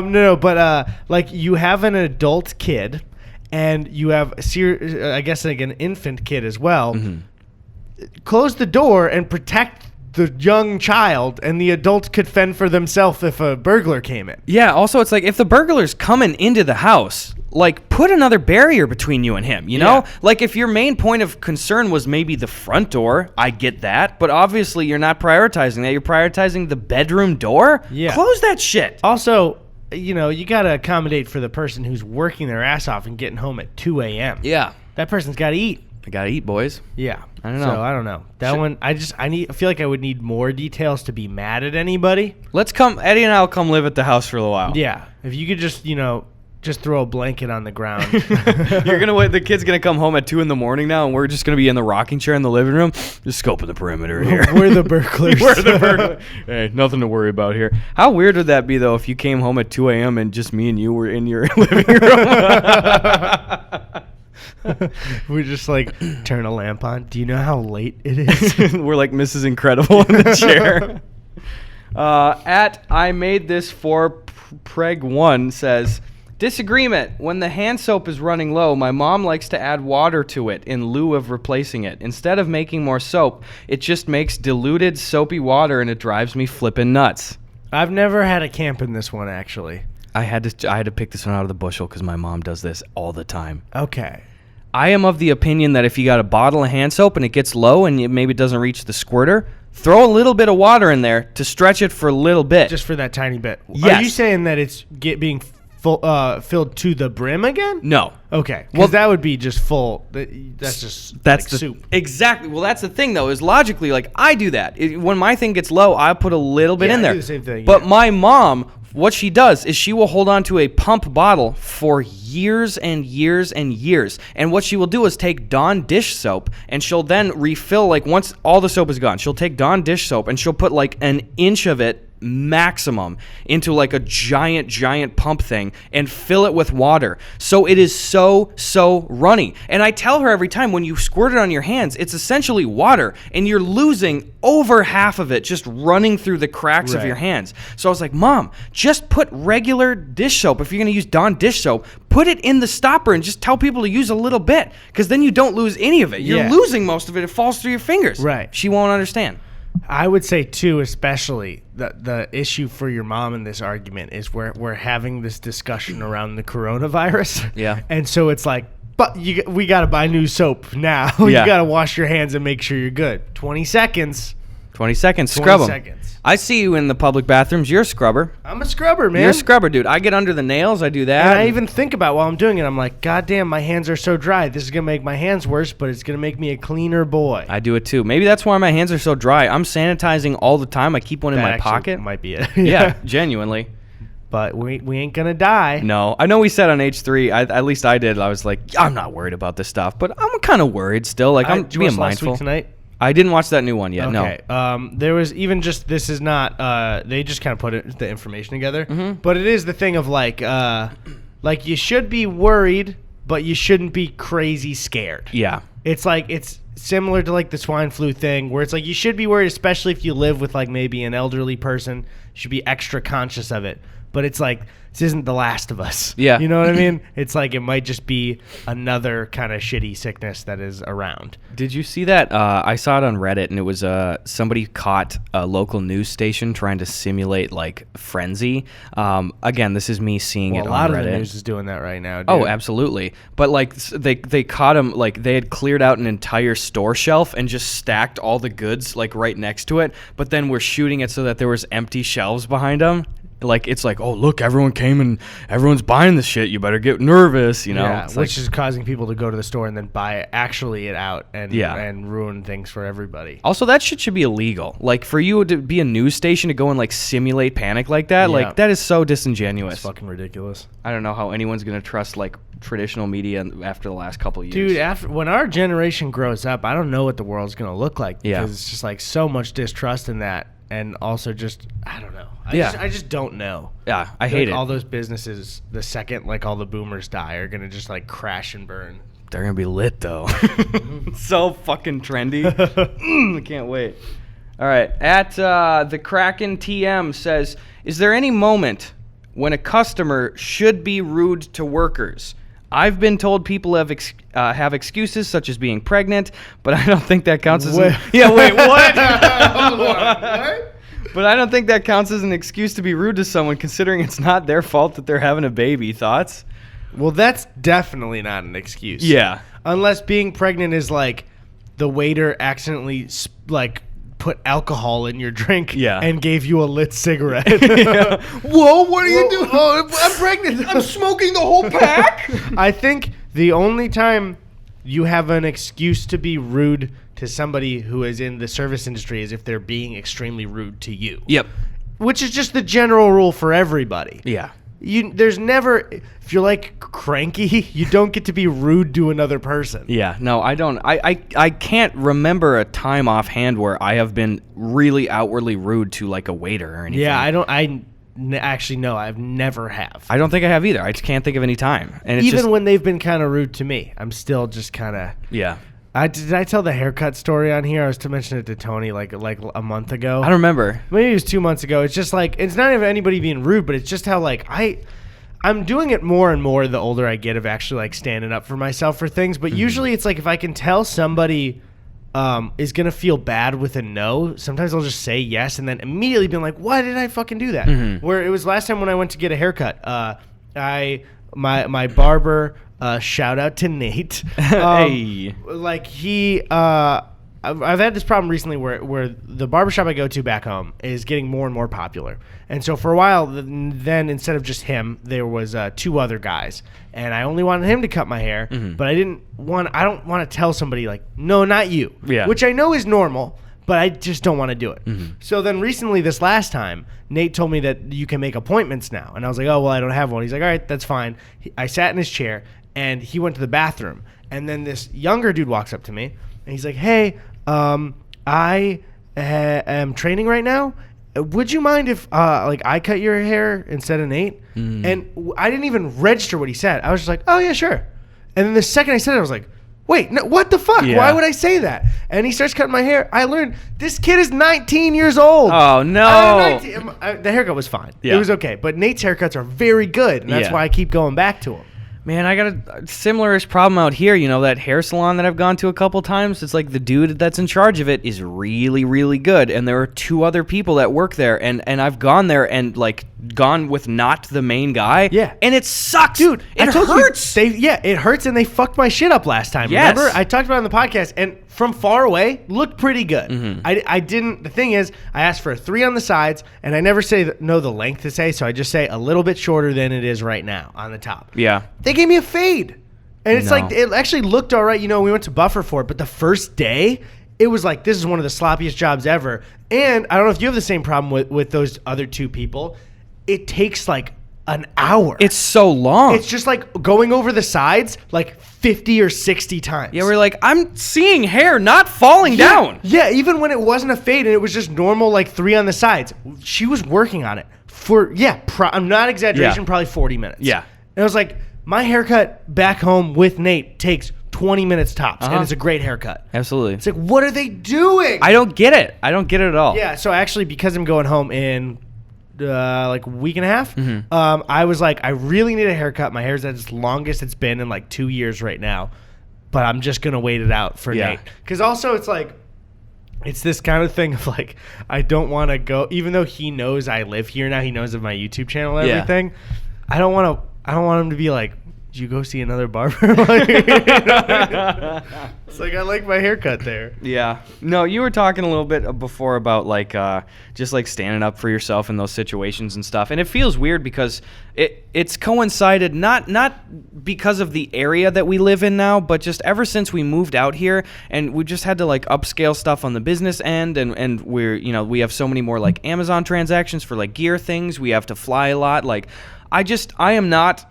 No, but like you have an adult kid, and you have I guess like an infant kid as well, close the door and protect the young child, and the adults could fend for themselves if a burglar came in. Yeah, also it's like if the burglar's coming into the house, like put another barrier between you and him, you know? Like if your main point of concern was maybe the front door, I get that, but obviously you're not prioritizing that. You're prioritizing the bedroom door? Yeah. Close that shit. Also, you know, you got to accommodate for the person who's working their ass off and getting home at 2 a.m. Yeah. That person's got to eat. I gotta eat, boys. Yeah. I don't know. So I don't know. That one, I feel like I would need more details to be mad at anybody. Eddie and I will come live at the house for a little while. Yeah. If you could just, you know, just throw a blanket on the ground. You're gonna wait. The kid's gonna come home at 2 a.m. now, and we're just gonna be in the rocking chair in the living room, just scoping the perimeter here. We're the burglars. Hey, nothing to worry about here. How weird would that be though if you came home at 2 a.m. and just me and you were in your living room? We just like turn a lamp on. Do you know how late it is? We're like Mrs. Incredible in the chair. At I made this for Preg1 says, disagreement. When the hand soap is running low, my mom likes to add water to it in lieu of replacing it. Instead of making more soap, it just makes diluted soapy water, and it drives me flippin' nuts. I've never had a camp in this one, actually. I had to pick this one out of the bushel because my mom does this all the time. Okay. I am of the opinion that if you got a bottle of hand soap and it gets low and maybe it doesn't reach the squirter, throw a little bit of water in there to stretch it for a little bit. Just for that tiny bit. Yes. Are you saying that it's being filled to the brim again? No. Okay. Well, that would be just full. That's just like soup. Exactly. Well, that's the thing, though, is logically, like, I do that. When my thing gets low, I put a little bit in there. I do the same thing. But my mom, what she does is she will hold on to a pump bottle for years and years and years. And what she will do is take Dawn dish soap, and she'll then refill, like, once all the soap is gone, she'll take Dawn dish soap, and she'll put, like, an inch of it maximum into like a giant pump thing and fill it with water, so it is so runny. And I tell her every time, when you squirt it on your hands, it's essentially water, and you're losing over half of it just running through the cracks of your hands. So I was like, Mom, just put regular dish soap. If you're gonna use Dawn dish soap, put it in the stopper and just tell people to use a little bit, because then you don't lose any of it. You're losing most of it. It falls through your fingers. Right. She won't understand. I would say, too, especially the issue for your mom in this argument is we're having this discussion around the coronavirus. Yeah. And so it's like, but we got to buy new soap now. You got to wash your hands and make sure you're good. 20 seconds. 20 seconds. Scrub 'em. 20 seconds. I see you in the public bathrooms. You're a scrubber. I'm a scrubber, man. You're a scrubber, dude. I get under the nails. I do that. And I even think about while I'm doing it, I'm like, God damn, my hands are so dry. This is going to make my hands worse, but it's going to make me a cleaner boy. I do it too. Maybe that's why my hands are so dry. I'm sanitizing all the time. I keep one in my pocket. Might be it. Yeah, genuinely. But we ain't going to die. No. I know we said on H3, at least I did. I was like, I'm not worried about this stuff, but I'm kind of worried still. Like, I'm being mindful. Last week tonight? I didn't watch that new one yet. Okay. No. There was even just, this is not, they just kind of put the information together. Mm-hmm. But it is the thing of like you should be worried, but you shouldn't be crazy scared. Yeah. It's like, it's similar to like the swine flu thing, where it's like you should be worried, especially if you live with like maybe an elderly person. You should be extra conscious of it. But it's like, this isn't The Last of Us. Yeah. You know what I mean? It's like it might just be another kind of shitty sickness that is around. Did you see that? I saw it on Reddit, and it was somebody caught a local news station trying to simulate like frenzy. Again, this is me seeing it on Reddit. A lot of the news is doing that right now, dude. Oh, absolutely. But like they caught him, like they had cleared out an entire store shelf and just stacked all the goods like right next to it, but then we're shooting it so that there was empty shelves behind them. Like, it's like, oh, look, everyone came and everyone's buying this shit. You better get nervous, you know? Yeah, which is causing people to go to the store and then buy it out and ruin things for everybody. Also, that shit should be illegal. Like, for you to be a news station to go and, like, simulate panic like that, like, that is so disingenuous. It's fucking ridiculous. I don't know how anyone's going to trust, like, traditional media after the last couple of years. Dude, when our generation grows up, I don't know what the world's going to look like. Because it's just, like, so much distrust in that. And also just, I don't know. I just don't know. Yeah, I hate it. All those businesses, the second like all the boomers die, are going to just like crash and burn. They're going to be lit though. So fucking trendy. I can't wait. All right. At the Kraken TM says, is there any moment when a customer should be rude to workers? I've been told people have excuses such as being pregnant, but I don't think that counts as what? Hold on. What? But I don't think that counts as an excuse to be rude to someone, considering it's not their fault that they're having a baby. Thoughts? Well, that's definitely not an excuse. Yeah. Unless being pregnant is like the waiter accidentally like put alcohol in your drink and gave you a lit cigarette. Whoa, what are you doing? Oh, I'm pregnant. I'm smoking the whole pack. I think the only time you have an excuse to be rude to somebody who is in the service industry is if they're being extremely rude to you. Yep. Which is just the general rule for everybody. Yeah. There's never, if you're like cranky, you don't get to be rude to another person. Yeah, no, I don't. I can't remember a time offhand where I have been really outwardly rude to like a waiter or anything. Yeah, actually, no, I've never have. I don't think I have either. I just can't think of any time. And it's even when they've been kind of rude to me, I'm still just kind of. Yeah. Did I tell the haircut story on here? I was to mention it to Tony like a month ago. I don't remember. Maybe it was 2 months ago. It's just like, it's not even anybody being rude, but it's just how like I'm doing it more and more the older I get of actually like standing up for myself for things. But usually it's like if I can tell somebody is going to feel bad with a no, sometimes I'll just say yes and then immediately be like, why did I fucking do that? Where it was last time when I went to get a haircut, my barber, shout out to Nate. Hey. Like I've had this problem recently where the barbershop I go to back home is getting more and more popular. And so for a while, then instead of just him, there was 2 other guys. And I only wanted him to cut my hair, but I don't want to tell somebody like, no, not you. Yeah. Which I know is normal, but I just don't want to do it. So then recently, this last time, Nate told me that you can make appointments now. And I was like, oh, well, I don't have one. He's like, all right, that's fine. I sat in his chair, and he went to the bathroom. And then this younger dude walks up to me, and he's like, hey, I am training right now. Would you mind if I cut your hair instead of Nate? And I didn't even register what he said. I was just like, oh, yeah, sure. And then the second I said it, I was like, wait, no, what the fuck? Yeah. Why would I say that? And he starts cutting my hair. I learned this kid is 19 years old. Oh, no. The haircut was fine. Yeah. It was okay. But Nate's haircuts are very good, and that's why I keep going back to him. Man, I got a similar-ish problem out here. You know, that hair salon that I've gone to a couple times, it's like the dude that's in charge of it is really, really good. And there are 2 other people that work there. And I've gone there and, like, gone with not the main guy. Yeah. And it sucks. Dude, it hurts. It hurts, and they fucked my shit up last time. Yes. Remember? I talked about it on the podcast, and from far away, looked pretty good. I didn't, the thing is, I asked for a 3 on the sides, and I never know the length to say, so I just say a little bit shorter than it is right now on the top. Yeah. They gave me a fade. And it's like, it actually looked all right. You know, we went to Buffer for it, but the first day, it was like, this is one of the sloppiest jobs ever. And I don't know if you have the same problem with those other 2 people. It takes like an hour. It's so long. It's just like going over the sides like 50 or 60 times. Yeah, we're like, I'm seeing hair not falling down. Yeah, even when it wasn't a fade and it was just normal like 3 on the sides, she was working on it for, I'm not exaggeration, probably 40 minutes. Yeah. And I was like, my haircut back home with Nate takes 20 minutes tops, and it's a great haircut. Absolutely. It's like, what are they doing? I don't get it. I don't get it at all. Yeah, so actually, because I'm going home in like a week and a half, I was like, I really need a haircut. My hair's at its longest it's been in like 2 years right now, but I'm just going to wait it out for Nate. Because also, it's like, it's this kind of thing of like, I don't want to go, even though he knows I live here now, he knows of my YouTube channel and everything. I don't want him to be like, did you go see another barber? It's like, I like my haircut there. Yeah. No, you were talking a little bit before about like just like standing up for yourself in those situations and stuff. And it feels weird because it's coincided not because of the area that we live in now, but just ever since we moved out here and we just had to like upscale stuff on the business end and we're, you know, we have so many more like Amazon transactions for like gear things. We have to fly a lot. Like I am not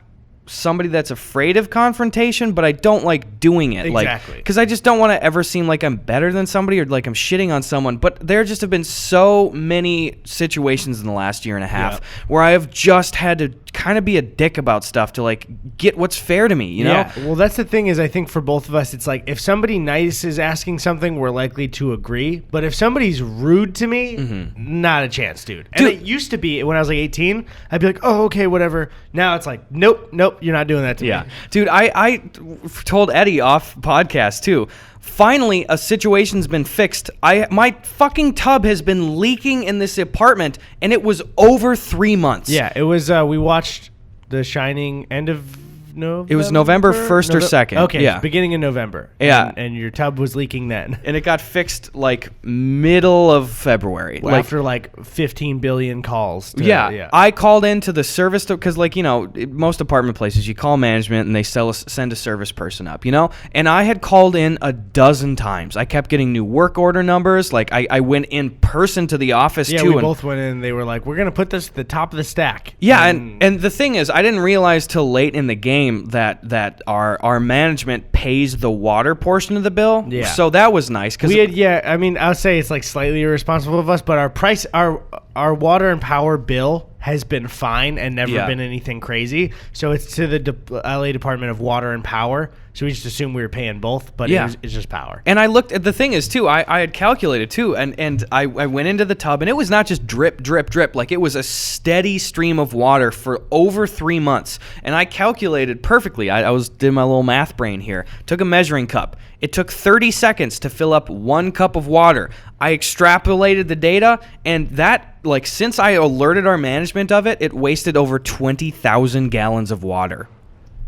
somebody that's afraid of confrontation, but I don't like doing it. Exactly. Like, because I just don't want to ever seem like I'm better than somebody or like I'm shitting on someone. But there just have been so many situations in the last year and a half where I have just had to kind of be a dick about stuff to like get what's fair to me, you know? Yeah. Well, that's the thing is I think for both of us, it's like if somebody nice is asking something, we're likely to agree. But if somebody's rude to me, not a chance, dude. And it used to be when I was like 18, I'd be like, oh, okay, whatever. Now it's like, nope, you're not doing that to me. Dude, I told Eddie off podcast too. Finally, a situation's been fixed. My fucking tub has been leaking in this apartment, and it was over 3 months. Yeah, it was. We watched The Shining end of November. It was November 1st or 2nd. Okay, yeah. Beginning of November. Yeah. And your tub was leaking then. And it got fixed like middle of February. Well, after like 15 billion calls. I called into the service because, like, you know, most apartment places, you call management and they send a service person up, you know? And I had called in a dozen times. I kept getting new work order numbers. Like, I went in person to the office, too. Yeah, we both went in. They were like, we're going to put this at the top of the stack. Yeah, and the thing is, I didn't realize till late in the game that our management pays the water portion of the bill. Yeah. So that was nice. I mean, I'll say it's like slightly irresponsible of us, but our water and power bill has been fine and never been anything crazy. So it's to the LA Department of Water and Power. So we just assumed we were paying both, but it's just power. And I looked at the thing is too, I had calculated too, and I went into the tub and it was not just drip, drip, drip. Like it was a steady stream of water for over 3 months. And I calculated perfectly. I did my little math brain here. Took a measuring cup. It took 30 seconds to fill up 1 cup of water. I extrapolated the data, and that, like, since I alerted our management of it, it wasted over 20,000 gallons of water.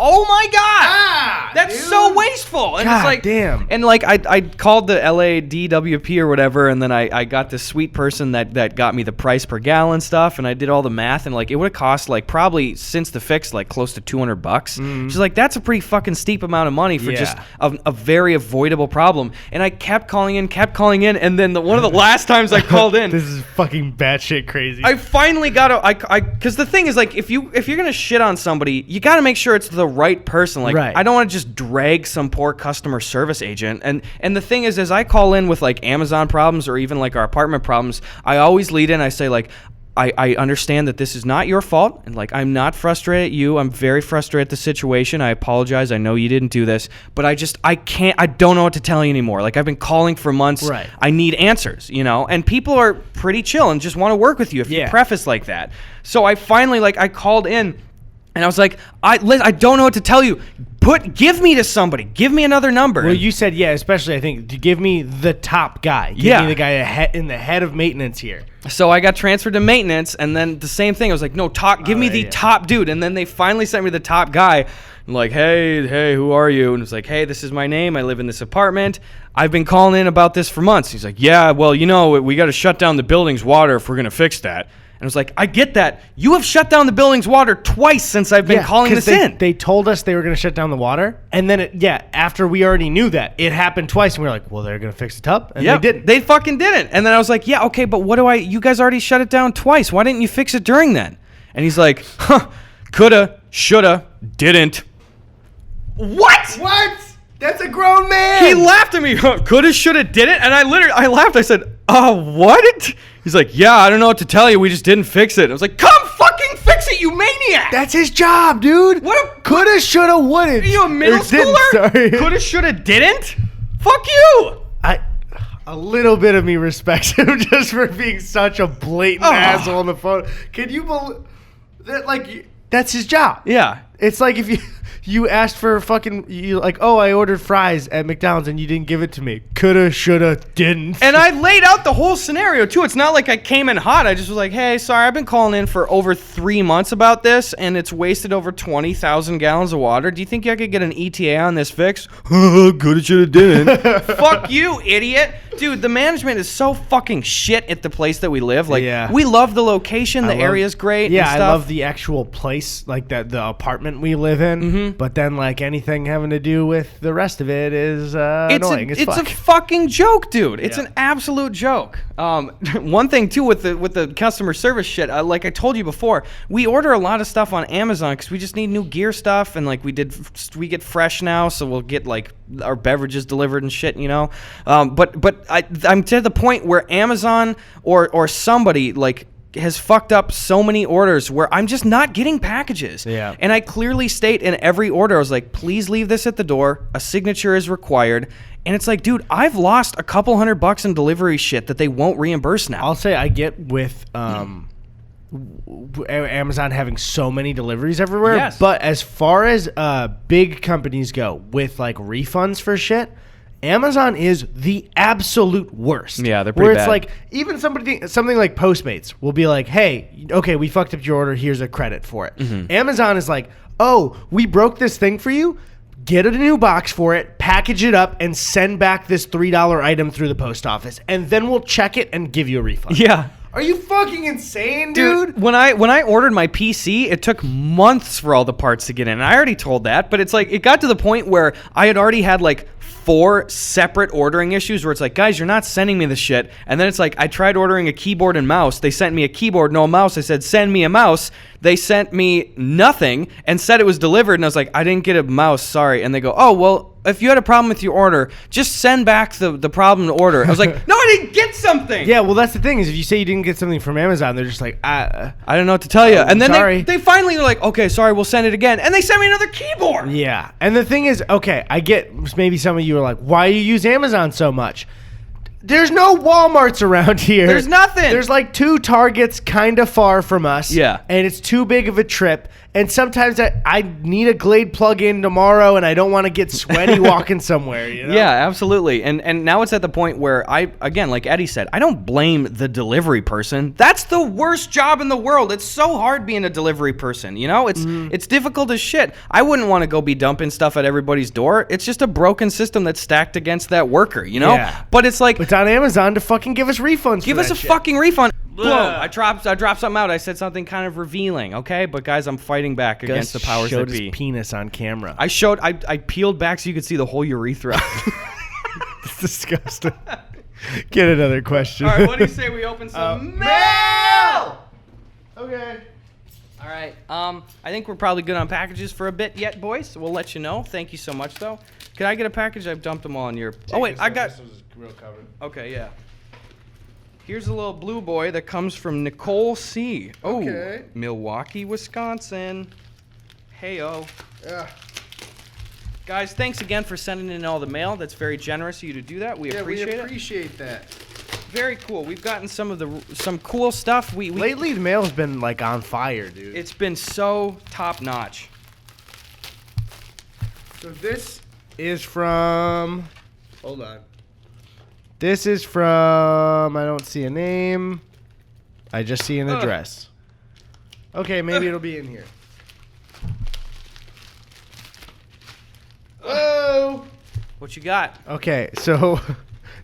Oh my God! That's dude. So wasteful. And God it's like, damn. And like I called the LA DWP or whatever, and then I got this sweet person that got me the price per gallon stuff, and I did all the math, and like it would have cost like probably since the fix like close to $200. She's like, that's a pretty fucking steep amount of money for just a very avoidable problem. And I kept calling in, and then one of the last times I called in, this is fucking batshit crazy. I finally got because the thing is like if you're gonna shit on somebody, you got to make sure it's the right person. Like I don't want to just drag some poor customer service agent. And the thing is, as I call in with like Amazon problems or even like our apartment problems, I always lead in. I say like, I understand that this is not your fault, and like I'm not frustrated at you. I'm very frustrated at the situation. I apologize. I know you didn't do this, but I don't know what to tell you anymore. Like I've been calling for months. Right. I need answers, you know. And people are pretty chill and just want to work with you if you preface like that. So I finally I called in. And I was like, I don't know what to tell you. Give me to somebody. Give me another number. Well, you said, especially I think, to give me the top guy. Give me the guy in the head of maintenance here. So I got transferred to maintenance, and then the same thing. I was like, no, give me the top dude. And then they finally sent me the top guy. I'm like, hey, who are you? And it's like, hey, this is my name. I live in this apartment. I've been calling in about this for months. He's like, yeah, well, you know, we got to shut down the building's water if we're going to fix that. And I was like, I get that. You have shut down the building's water twice since I've been calling this in. They told us they were going to shut down the water. And then, after we already knew that, it happened twice. And we were like, well, they're going to fix the tub. And they didn't. They fucking didn't. And then I was like, yeah, okay, but you guys already shut it down twice. Why didn't you fix it during then? And he's like, coulda, shoulda, didn't. What? That's a grown man. He laughed at me. Coulda, shoulda, didn't. And I laughed. I said, what? He's like, yeah, I don't know what to tell you. We just didn't fix it. I was like, come fucking fix it, you maniac. That's his job, dude. Coulda, shoulda, wouldn't. Are you a middle schooler? Sorry. Coulda, shoulda, didn't? Fuck you. A little bit of me respects him just for being such a blatant asshole on the phone. Can you believe that? Like, that's his job. Yeah. It's like if you asked for I ordered fries at McDonald's and you didn't give it to me. Coulda, shoulda, didn't. And I laid out the whole scenario too. It's not like I came in hot. I just was like, hey, sorry, I've been calling in for over 3 months about this, and it's wasted over 20,000 gallons of water. Do you think I could get an ETA on this fix? Coulda, shoulda, didn't. Fuck you, idiot. Dude, the management is so fucking shit at the place that we live. Like, we love the location. The area's great. Yeah, and stuff. I love the actual place, like the apartment we live in. Mm-hmm. But then, like, anything having to do with the rest of it is annoying. It's a fucking joke, dude. It's an absolute joke. One thing too with the customer service shit. Like I told you before, we order a lot of stuff on Amazon because we just need new gear stuff, and like we get Fresh now, so we'll get like our beverages delivered and shit, you know. But I'm to the point where Amazon or somebody like has fucked up so many orders where I'm just not getting packages. Yeah. And I clearly state in every order, I was like, please leave this at the door. A signature is required. And it's like, dude, I've lost a couple $100 in delivery shit that they won't reimburse now. I'll say I get with Amazon having so many deliveries everywhere. Yes. But as far as big companies go with like refunds for shit, Amazon is the absolute worst. Yeah, they're pretty where it's bad. like even something like Postmates will be like, hey, okay, we fucked up your order. Here's a credit for it. Mm-hmm. Amazon is like, oh, we broke this thing for you. Get a new box for it, package it up, and send back this $3 item through the post office, and then we'll check it and give you a refund. Yeah. Are you fucking insane, dude? When I ordered my PC, it took months for all the parts to get in. And I already told that, but it's like it got to the point where I had already had like 4 separate ordering issues where it's like, guys, you're not sending me the shit. And then it's like I tried ordering a keyboard and mouse. They sent me a keyboard, no mouse. I said, send me a mouse. They sent me nothing and said it was delivered. And I was like, I didn't get a mouse, sorry. And they go, oh, well, if you had a problem with your order, just send back the problem to order. I was like, no, I didn't get something. Yeah, well, that's the thing is if you say you didn't get something from Amazon, they're just like, I don't know what to tell you. And then sorry. they finally were like, okay, sorry, we'll send it again. And they sent me another keyboard. Yeah. And the thing is, okay, I get maybe some of you are like, why do you use Amazon so much? There's no Walmarts around here. There's nothing. There's like 2 Targets kind of far from us. Yeah. And it's too big of a trip. And sometimes I need a Glade plug-in tomorrow and I don't want to get sweaty walking somewhere, you know? Yeah, absolutely. And now it's at the point where again, like Eddie said, I don't blame the delivery person. That's the worst job in the world. It's so hard being a delivery person, you know? It's difficult as shit. I wouldn't want to go be dumping stuff at everybody's door. It's just a broken system that's stacked against that worker, you know? Yeah. But it's like, It's on Amazon to fucking give us refunds. give for us that a shit. fucking refund. Boom. I dropped something out. I said something kind of revealing, okay? But guys, I'm fighting back against the powers showed that his be. penis on camera. I peeled back so you could see the whole urethra. It's disgusting. Get another question. All right, what do you say we open some mail? Okay. All right. I think we're probably good on packages for a bit yet, boys. So we'll let you know. Thank you so much, though. Can I get a package? I've dumped them all in your. Oh wait, I got. This was real covered. Okay, yeah. Here's a little blue boy that comes from Nicole C. Oh, Okay. Milwaukee, Wisconsin. Heyo. Yeah. Guys, thanks again for sending in all the mail. That's very generous of you to do that. We appreciate it. appreciate that. Very cool. We've gotten some cool stuff. We Lately, the mail's been like on fire, dude. It's been so top notch. So this is from. Hold on. This is from. I don't see a name. I just see an address. Okay, maybe it'll be in here. Oh. What you got? Okay, so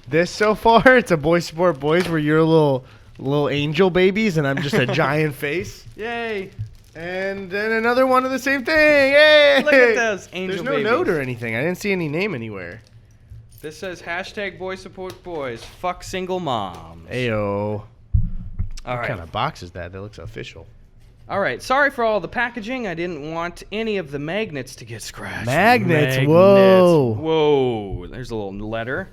this so far it's a Boy Support Boys where you're little angel babies and I'm just a giant face. Yay! And then another one of the same thing. Yay! Look at those angel There's no babies. note or anything. I didn't see any name anywhere. This says #Boy Support Boys. Fuck single moms. Ayo. All What right. kind of box is that? That looks official. All right. Sorry for all the packaging. I didn't want any of the magnets to get scratched. Magnets, whoa. Whoa. There's a little letter.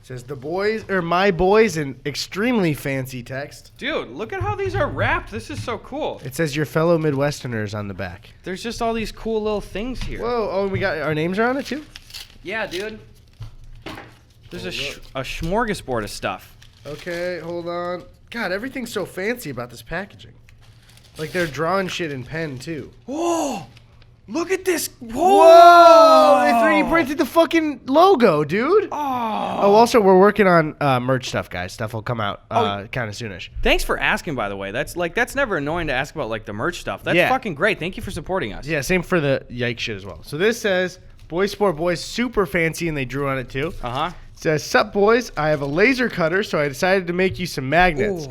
It says the boys or my boys in extremely fancy text. Dude, look at how these are wrapped. This is so cool. It says your fellow Midwesterners on the back. There's just all these cool little things here. Whoa, oh, we got our names are on it too? Yeah, dude. There's a smorgasbord of stuff. Okay, hold on. God, everything's so fancy about this packaging. Like they're drawing shit in pen too. Whoa! Look at this. Whoa! They 3D printed the fucking logo, dude. Oh, also we're working on merch stuff, guys. Stuff will come out kind of soonish. Thanks for asking, by the way. That's never annoying to ask about like the merch stuff. That's fucking great. Thank you for supporting us. Yeah, same for the Yike shit as well. So this says Boy Sport Boys super fancy and they drew on it too. Uh-huh. It says, sup boys, I have a laser cutter, so I decided to make you some magnets.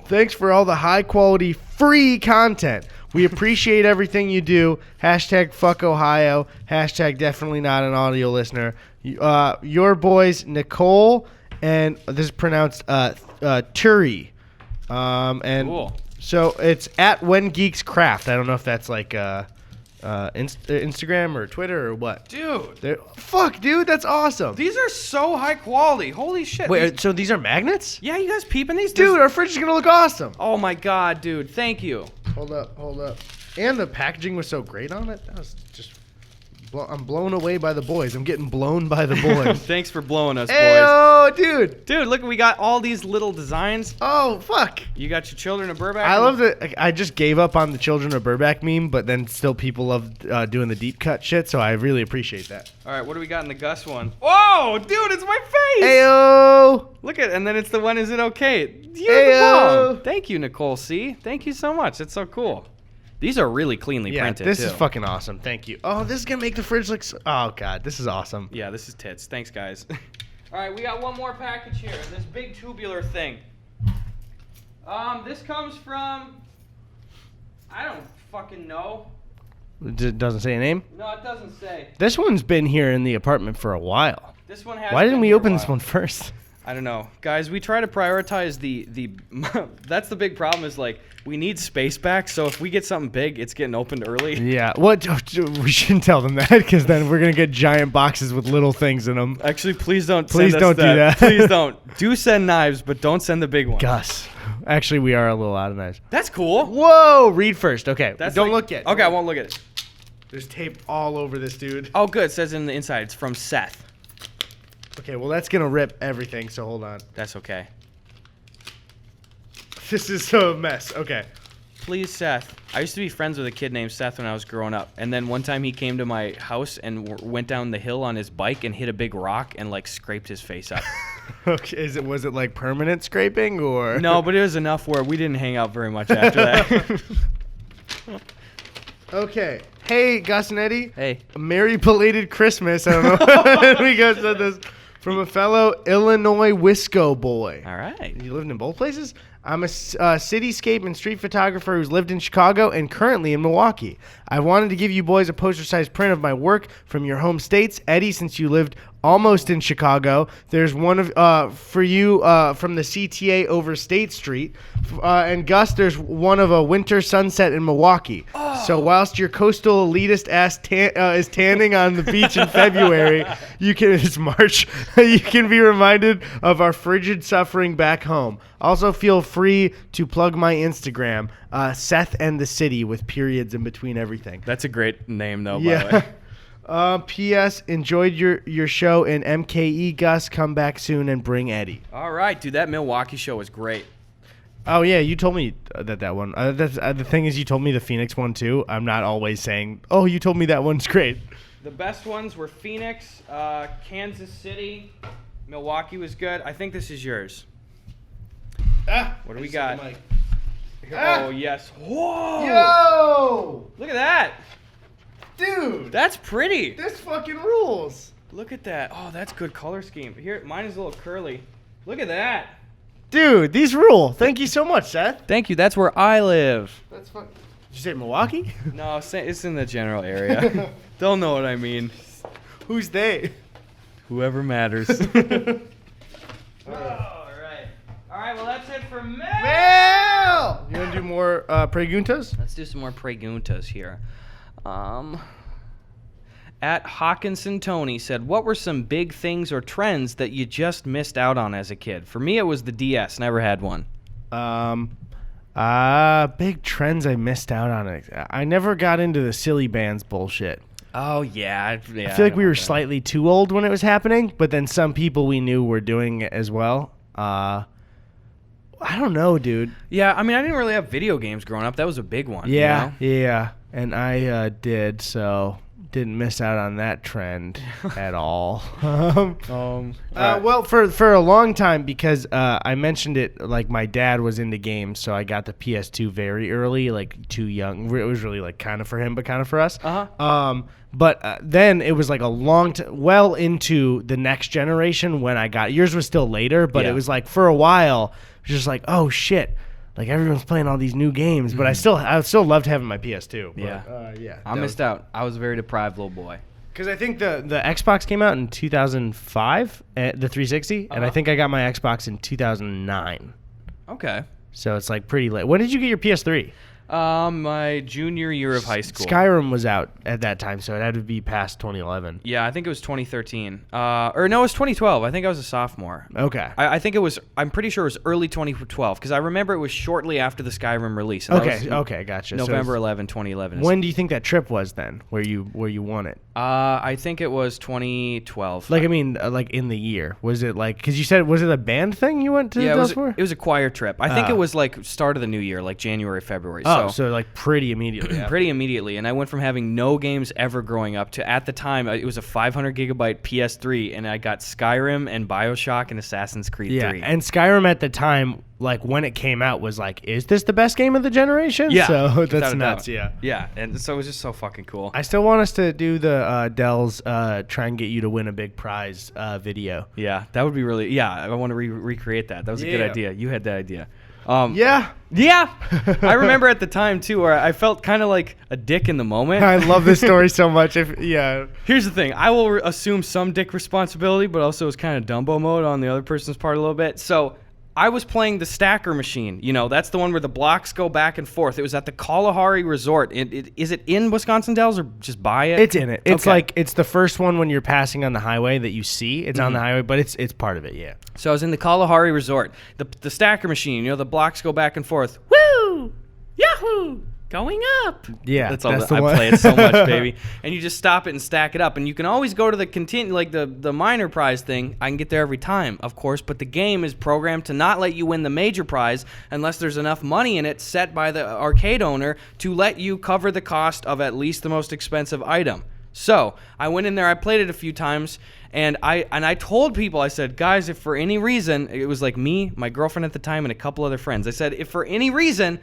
Thanks for all the high quality free content. We appreciate everything you do. #fuck Ohio. #definitely not an audio listener. Your boys, Nicole, and this is pronounced Turi. And Cool. so it's at When Geeks Craft. I don't know if that's like Instagram or Twitter or what? Dude. Fuck, dude, that's awesome. These are so high quality. Holy shit. Wait, so these are magnets? Yeah, you guys peeping these? Dude, our fridge is going to look awesome. Oh, my God, dude. Thank you. Hold up. And the packaging was so great on it. That was just... I'm blown away by the boys. I'm getting blown by the boys. Thanks for blowing us, boys. Oh, dude. Dude, look, we got all these little designs. Oh, fuck. You got your Children of Burbank. I love that. I just gave up on the Children of Burbank meme, but then still people love doing the deep cut shit, so I really appreciate that. All right, what do we got in the Gus one? Whoa, dude, it's my face. Ayo. Look at, and then it's the one, is it okay? You're Ayo. the bomb. Thank you, Nicole C. Thank you so much. It's so cool. These are really cleanly printed, this too. is fucking awesome. Thank you. Oh, this is going to make the fridge look oh, God. This is awesome. Yeah, this is tits. Thanks, guys. All right, we got one more package here. This big tubular thing. This comes from... I don't fucking know. It doesn't say a name? No, it doesn't say. This one's been here in the apartment for a while. This one has. Why didn't we open this one first? I don't know. Guys, we try to prioritize the that's the big problem is like we need space back, so if we get something big, it's getting opened early. Yeah. What? We shouldn't tell them that because then we're going to get giant boxes with little things in them. Actually, please don't do that. Please don't. Do send knives, but don't send the big one. Gus. Actually, we are a little out of knives. That's cool. Whoa. Read first. Okay. Don't look yet. Okay, I won't look at it. There's tape all over this, dude. Oh, good. It says in the inside. It's from Seth. Okay, well, that's going to rip everything, so hold on. That's okay. This is a mess. Okay. Please, Seth. I used to be friends with a kid named Seth when I was growing up. And then one time he came to my house and went down the hill on his bike and hit a big rock and, like, scraped his face up. Okay, was it, like, permanent scraping, or? No, but it was enough where we didn't hang out very much after that. Okay. Hey, Gus and Eddy. Hey. A merry belated Christmas. I don't know. We guys said this. From a fellow Illinois Wisco boy. All right. You lived in both places? I'm a cityscape and street photographer who's lived in Chicago and currently in Milwaukee. I wanted to give you boys a poster-sized print of my work from your home states. Eddie, since you lived almost in Chicago, there's one of for you from the CTA over State Street. And Gus, there's one of a winter sunset in Milwaukee. Oh. So whilst your coastal elitist ass is tanning on the beach in February, it's March, you can be reminded of our frigid suffering back home. Also, feel free to plug my Instagram, Seth and the City, with periods in between everything. That's a great name, though, by the way. P.S. Enjoyed your show in MKE. Gus, come back soon and bring Eddie. All right, dude. That Milwaukee show was great. Oh, yeah. You told me that one. The thing is, you told me the Phoenix one, too. I'm not always saying, oh, you told me that one's great. The best ones were Phoenix, Kansas City. Milwaukee was good. I think this is yours. What do we got? Oh, yes. Whoa! Yo! Look at that. Dude! That's pretty. This fucking rules. Look at that. Oh, that's good color scheme. Here, mine is a little curly. Look at that. Dude, these rule. Thank you so much, Seth. Thank you. That's where I live. That's fun. Did you say Milwaukee? No, it's in the general area. They'll know what I mean. Who's they? Whoever matters. All right, well, that's it for mail. You want to do more preguntas? Let's do some more preguntas here. At Hawkinson Tony said, what were some big things or trends that you just missed out on as a kid? For me, it was the DS. Never had one. Big trends I missed out on. I never got into the silly bands bullshit. Oh, yeah. I feel like we were slightly too old when it was happening, but then some people we knew were doing it as well. I don't know, dude. Yeah, I mean, I didn't really have video games growing up. That was a big one. Yeah, you know? yeah. And I did, so didn't miss out on that trend at all. Well, for a long time, because I mentioned it, like my dad was into games, so I got the PS2 very early, like too young. It was really like kind of for him, but kind of for us. But then it was like a well into the next generation when I got yours was still later, but it was like for a while, it was just like, oh shit. Like everyone's playing all these new games, but I still loved having my PS2. But, yeah. I missed out. I was a very deprived little boy. Because I think the Xbox came out in 2005, the 360, and I think I got my Xbox in 2009. Okay. So it's like pretty late. When did you get your PS3? My junior year of high school. Skyrim was out at that time, so it had to be past 2011. Yeah, I think it was 2013. Or no, it was 2012. I think I was a sophomore. Okay. I think it was, I'm pretty sure it was early 2012, because I remember it was shortly after the Skyrim release. Okay, gotcha. November 11, 2011. When do you think that trip was then, where you won it? I think it was 2012. Like, I mean, like in the year. Was it like, because you said, was it a band thing you went to Dells for? It was a choir trip. I think it was like start of the new year, like January, February. So like pretty immediately. Pretty immediately. And I went from having no games ever growing up to, at the time, it was a 500 gigabyte PS3, and I got Skyrim and BioShock and Assassin's Creed 3. Yeah, and Skyrim at the time, like when it came out, was like, is this the best game of the generation? Yeah. So that's nuts, yeah. Yeah, and so it was just so fucking cool. I still want us to do the Dells try and get you to win a big prize video. Yeah, that would be really, I want to recreate that. That was a good idea. You had that idea. Yeah. I remember at the time too, where I felt kind of like a dick in the moment. I love this story so much. Here's the thing: I will assume some dick responsibility, but also it's kind of Dumbo mode on the other person's part a little bit. So I was playing the stacker machine. You know, that's the one where the blocks go back and forth. It was at the Kalahari Resort. Is it in Wisconsin Dells or just by it? It's in it. It's like, it's the first one when you're passing on the highway that you see. It's on the highway, but it's part of it, yeah. So I was in the Kalahari Resort. The stacker machine, you know, the blocks go back and forth. Woo! Yahoo! Going up. Yeah, that's the one. I play it so much, baby. And you just stop it and stack it up. And you can always go to the minor prize thing. I can get there every time, of course, but the game is programmed to not let you win the major prize unless there's enough money in it set by the arcade owner to let you cover the cost of at least the most expensive item. So I went in there, I played it a few times, and I told people, I said, guys, if for any reason, it was like me, my girlfriend at the time, and a couple other friends. I said, if for any reason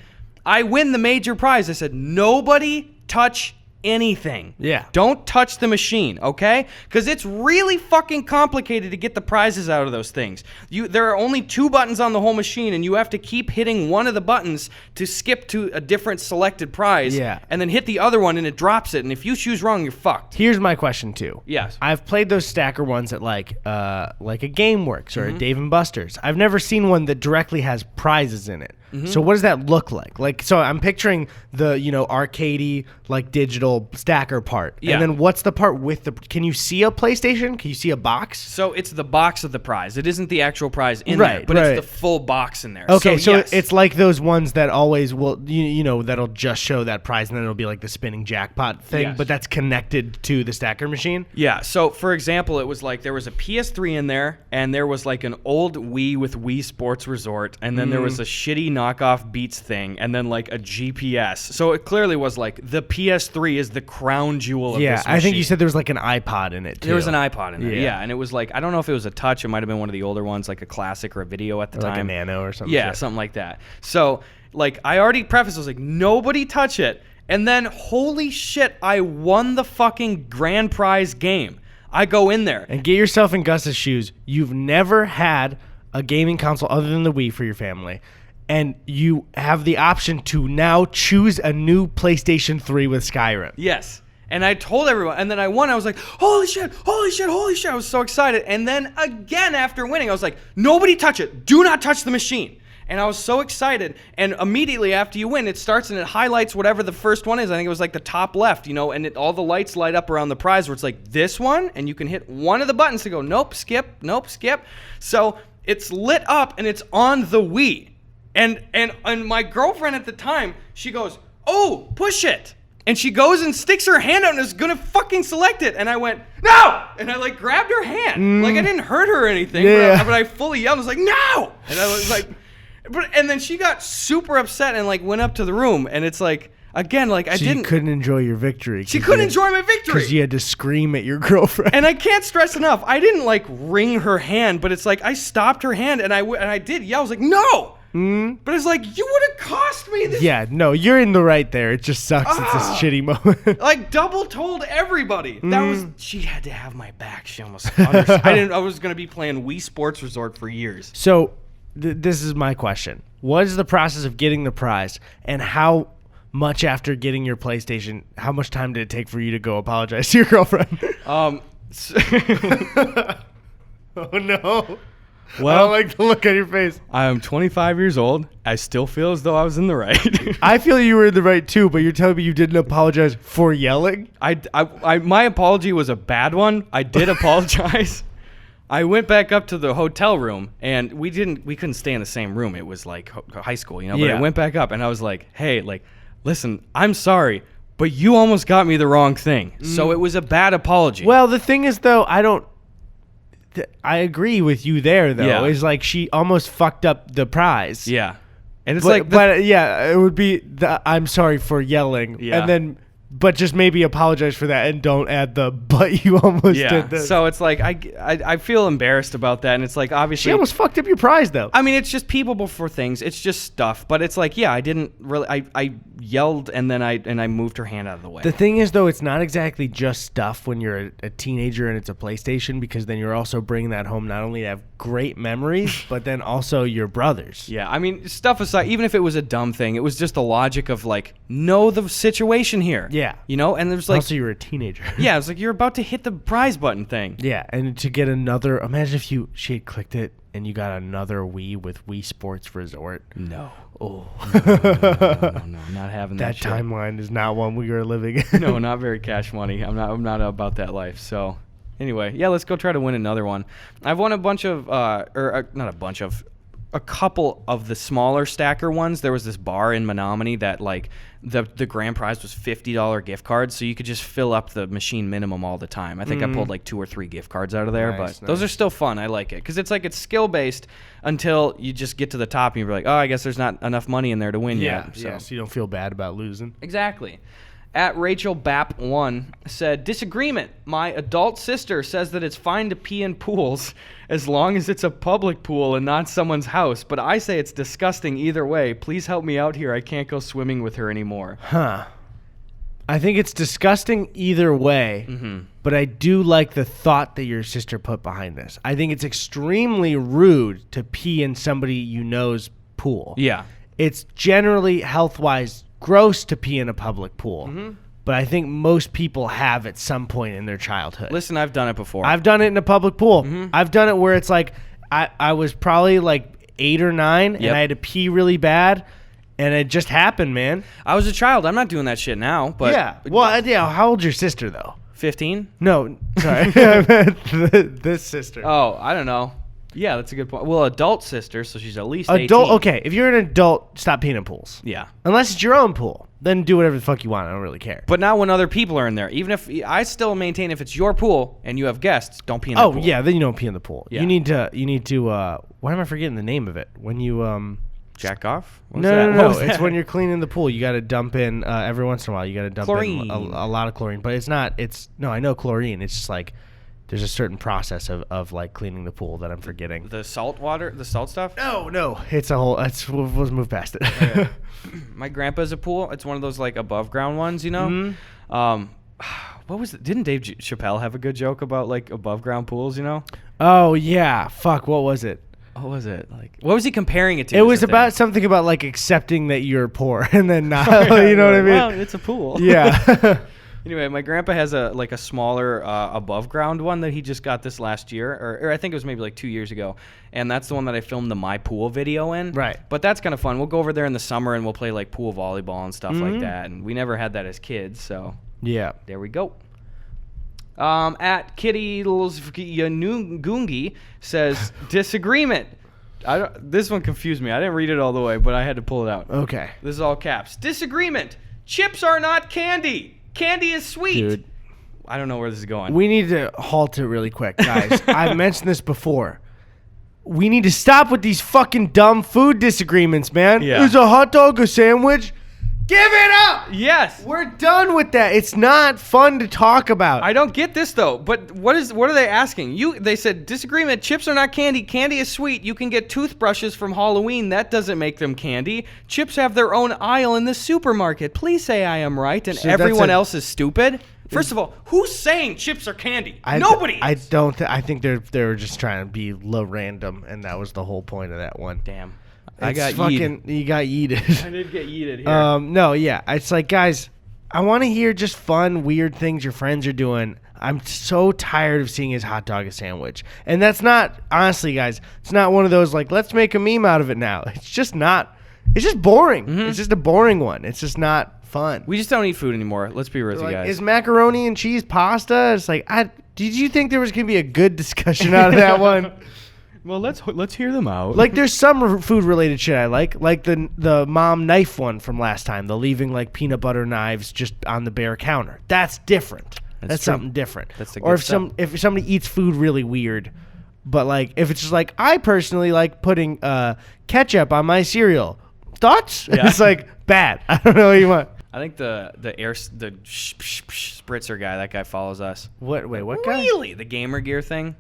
I win the major prize, I said, nobody touch anything. Yeah. Don't touch the machine, okay? Because it's really fucking complicated to get the prizes out of those things. There are only 2 buttons on the whole machine, and you have to keep hitting one of the buttons to skip to a different selected prize. Yeah. And then hit the other one, and it drops it. And if you choose wrong, you're fucked. Here's my question too. Yes. I've played those stacker ones at like a GameWorks or a Dave & Buster's. I've never seen one that directly has prizes in it. So what does that look like? Like, so I'm picturing the, arcadey, like digital stacker part. Yeah. And then what's the part with can you see a PlayStation? Can you see a box? So it's the box of the prize. It isn't the actual prize in there, but it's the full box in there. Okay, so yes. it's like those ones that always will, that'll just show that prize, and then it'll be like the spinning jackpot thing, but that's connected to the stacker machine? Yeah, so for example, it was like there was a PS3 in there, and there was like an old Wii with Wii Sports Resort, and then there was a shitty knockoff Beats thing, and then like a GPS. So it clearly was like the PS3 is the crown jewel of this machine. I think you said there was like an iPod in it too. There was an iPod in there, yeah. And it was like, I don't know if it was a touch, it might have been one of the older ones, like a classic or a video at the time. Like a Nano or something. Yeah, something like that. So like I already prefaced, I was like, nobody touch it. And then holy shit, I won the fucking grand prize game. I go in there. And get yourself in Gus's shoes. You've never had a gaming console other than the Wii for your family, and you have the option to now choose a new PlayStation 3 with Skyrim. Yes. And I told everyone, and then I won. I was like, holy shit, holy shit, holy shit. I was so excited. And then again, after winning, I was like, nobody touch it. Do not touch the machine. And I was so excited. And immediately after you win, it starts and it highlights whatever the first one is. I think it was like the top left, and all the lights light up around the prize where it's like this one, and you can hit one of the buttons to go, nope, skip, nope, skip. So it's lit up and it's on the Wii. And my girlfriend at the time, she goes, oh, push it. And she goes and sticks her hand out and is going to fucking select it. And I went, no! And I like grabbed her hand. Like I didn't hurt her or anything, but I fully yelled. I was like, no! And I was like, and then she got super upset and like went up to the room. And it's like, again, like I didn't. She couldn't enjoy your victory. She couldn't enjoy my victory. Because you had to scream at your girlfriend. And I can't stress enough, I didn't like wring her hand, but it's like I stopped her hand and I did yell. I was like, no! But it's like, you would have cost me this. Yeah, no, you're in the right there. It just sucks. It's a shitty moment. Like double told everybody. She had to have my back. She almost understood. I was going to be playing Wii Sports Resort for years. So this is my question. What is the process of getting the prize, and how much after getting your PlayStation, how much time did it take for you to go apologize to your girlfriend? Oh, no. Well, I don't like the look on your face. I'm 25 years old. I still feel as though I was in the right. I feel you were in the right too, but you're telling me you didn't apologize for yelling? My apology was a bad one. I did apologize. I went back up to the hotel room, and we couldn't stay in the same room. It was like high school, you know. But I went back up, and I was like, "Hey, like, listen, I'm sorry, but you almost got me the wrong thing." So it was a bad apology. Well, the thing is, though, I agree with you there, though. Yeah. Is like she almost fucked up the prize. Yeah, and it's but it would be I'm sorry for yelling, and then. But just maybe apologize for that and don't add the "but you almost did this." So it's like I feel embarrassed about that, and it's like obviously she almost fucked up your prize though. I mean, it's just people before things. It's just stuff. But it's like, I didn't really. I yelled and then I moved her hand out of the way. The thing is though, it's not exactly just stuff when you're a teenager and it's a PlayStation, because then you're also bringing that home not only to have great memories, but then also your brothers. Yeah, I mean, stuff aside, even if it was a dumb thing, it was just the logic of like, know the situation here. Yeah. You know, and there's like... Also, you were a teenager. Yeah, it's like you're about to hit the prize button thing. Yeah, and to get another... Imagine if she had clicked it and you got another Wii with Wii Sports Resort. No. Oh. No, not having that shit. Timeline is not one we are living in. No, not very cash money. I'm not about that life, so... Anyway, yeah, let's go try to win another one. I've won a bunch of... not a bunch of... A couple of the smaller stacker ones. There was this bar in Menominee that like the grand prize was $50 gift cards, so you could just fill up the machine minimum all the time. I think I pulled like 2 or 3 gift cards out of there, but those are still fun. I like it because it's like it's skill based until you just get to the top and you're like, oh, I guess there's not enough money in there to win yet. So you don't feel bad about losing. Exactly. At Rachel Bap1 said, disagreement. My adult sister says that it's fine to pee in pools as long as it's a public pool and not someone's house. But I say it's disgusting either way. Please help me out here. I can't go swimming with her anymore. Huh. I think it's disgusting either way, but I do like the thought that your sister put behind this. I think it's extremely rude to pee in somebody you know's pool. Yeah. It's generally health-wise gross to pee in a public pool, but I think most people have at some point in their childhood. Listen, I've done it before. I've done it in a public pool. I've done it where it's like I was probably like 8 or 9 and I had to pee really bad, and it just happened, man. I was a child. I'm not doing that shit now. But yeah. Well, yeah. How old's your sister though? 15? No, sorry. I meant this sister. Oh, I don't know. Yeah, that's a good point. Well, adult sister, so she's at least 18. Okay, if you're an adult, stop peeing in pools. Yeah. Unless it's your own pool. Then do whatever the fuck you want. I don't really care. But not when other people are in there. Even if I still maintain if it's your pool and you have guests, don't pee in the pool. Oh, yeah, then you don't pee in the pool. Yeah. You need to why am I forgetting the name of it? When you jack off? No. It's when you're cleaning the pool. You got to dump in every once in a while. You got to dump chlorine. in a lot of chlorine, but I know chlorine. It's just like there's a certain process of like cleaning the pool that I'm forgetting. The salt water, the salt stuff? No. It's a whole. Let's move past it. Okay. My grandpa's a pool. It's one of those like above ground ones, you know. What was it? Didn't Dave Chappelle have a good joke about like above ground pools? You know. Oh yeah. Fuck. What was it? What was it like? What was he comparing it to? It was about something about like accepting that you're poor and then not. You know what I mean? Well, it's a pool. Yeah. Anyway, my grandpa has a smaller above ground one that he just got this last year, or I think it was maybe like 2 years ago, and that's the one that I filmed the My Pool video in. Right. But that's kind of fun. We'll go over there in the summer and we'll play like pool volleyball and stuff like that, and we never had that as kids, so yeah. There we go. At Kitty Gungi says disagreement. This one confused me. I didn't read it all the way, but I had to pull it out. Okay. This is all caps. Disagreement. Chips are not candy. Candy is sweet. Dude. I don't know where this is going. We need to halt it really quick, guys. I've mentioned this before. We need to stop with these fucking dumb food disagreements, man. Yeah. Is a hot dog a sandwich? Give it up! Yes. We're done with that. It's not fun to talk about. I don't get this though. But what are they asking? They said disagreement. Chips are not candy. Candy is sweet. You can get toothbrushes from Halloween. That doesn't make them candy. Chips have their own aisle in the supermarket. Please say I am right and So everyone else is stupid. First of all, who's saying chips are candy? Nobody. I don't. I think they were just trying to be random, and that was the whole point of that one. Damn. You got yeeted. I did get yeeted here. No, yeah. It's like, guys, I want to hear just fun, weird things your friends are doing. I'm so tired of seeing his hot dog a sandwich. And that's not, honestly, guys, it's not one of those like, let's make a meme out of it now. It's just not, it's just boring. Mm-hmm. It's just a boring one. It's just not fun. We just don't eat food anymore. Let's be real with you guys. Is macaroni and cheese pasta? It's like, did you think there was going to be a good discussion out of that one? Well, let's hear them out. Like, there's some food-related shit I like the mom knife one from last time, the leaving, like, peanut butter knives just on the bare counter. That's different. That's something different. That's or if somebody eats food really weird, but, like, if it's just like, I personally like putting ketchup on my cereal. Thoughts? Yeah. It's, like, bad. I don't know what you want. I think the spritzer guy, that guy follows us. What? Wait, what guy? Really? The Gamer Gear thing?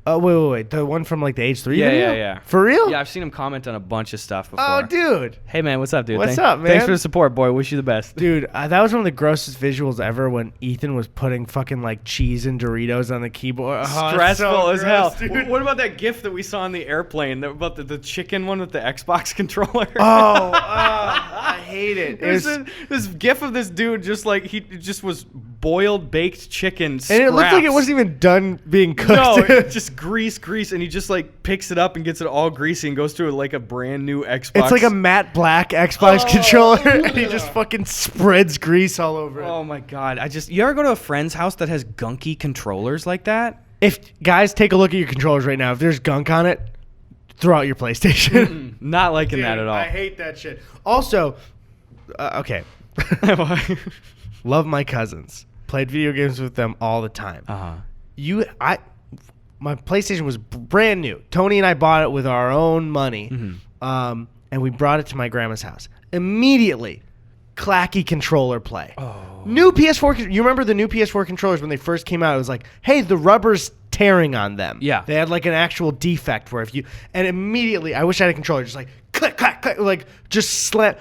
Oh, wait. The one from, like, the H3 video? Yeah. For real? Yeah, I've seen him comment on a bunch of stuff before. Oh, dude. Hey, man, what's up, dude? What's up, man? Thanks for the support, boy. Wish you the best. Dude, that was one of the grossest visuals ever when Ethan was putting fucking, like, cheese and Doritos on the keyboard. Stressful as hell. Dude. What about that GIF that we saw on the airplane, about the chicken one with the Xbox controller? I hate it. This GIF of this dude just, like, he just was boiled, baked chicken scraps. And it looked like it wasn't even done being cooked. No, just grease, and he just like picks it up and gets it all greasy and goes through like a brand new Xbox. It's like a matte black Xbox controller, and he just fucking spreads grease all over it. Oh my god! You ever go to a friend's house that has gunky controllers like that? If guys, take a look at your controllers right now. If there's gunk on it, throw out your PlayStation. Not liking that at all. I hate that shit. Also, okay, love my cousins. Played video games with them all the time. My PlayStation was brand new. Tony and I bought it with our own money, and we brought it to my grandma's house. Immediately, clacky controller play. Oh. New PS4. You remember the new PS4 controllers when they first came out? It was like, hey, the rubber's tearing on them. Yeah. They had like an actual defect where and immediately, I wish I had a controller just like click, clack, clack, like just slam.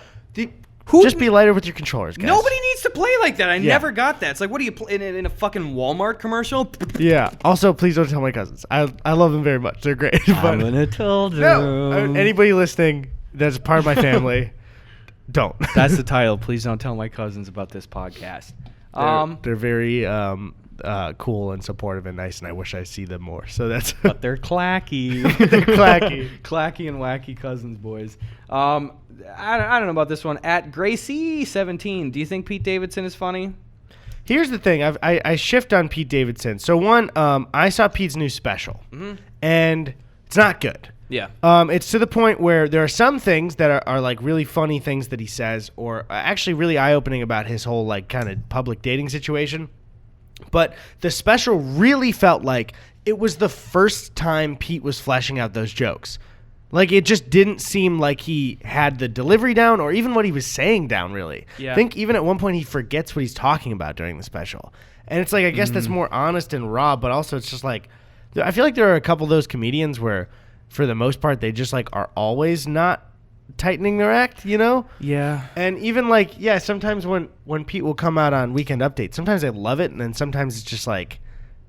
Just be lighter with your controllers, guys. Nobody needs to play like that. I never got that. It's like, what are you playing in a fucking Walmart commercial? Yeah. Also, please don't tell my cousins. I love them very much. They're great. I'm gonna tell them. No, anybody listening that's part of my family, don't. That's the title. Please don't tell my cousins about this podcast. They're very cool and supportive and nice, and I wish I see them more. So that's. But they're clacky. They're clacky. Clacky and wacky cousins, boys. I don't know about this one. At Gracie17, do you think Pete Davidson is funny? Here's the thing. I shift on Pete Davidson. So one, I saw Pete's new special, and it's not good. Yeah. It's to the point where there are some things that are like really funny things that he says, or actually really eye-opening about his whole like kind of public dating situation. But the special really felt like it was the first time Pete was fleshing out those jokes. Like, it just didn't seem like he had the delivery down or even what he was saying down, really. Yeah. I think even at one point he forgets what he's talking about during the special. And it's like, I guess that's more honest and raw, but also it's just like, I feel like there are a couple of those comedians where, for the most part, they just like are always not tightening their act, you know? Yeah. And even like, sometimes when Pete will come out on Weekend Update, sometimes I love it, and then sometimes it's just like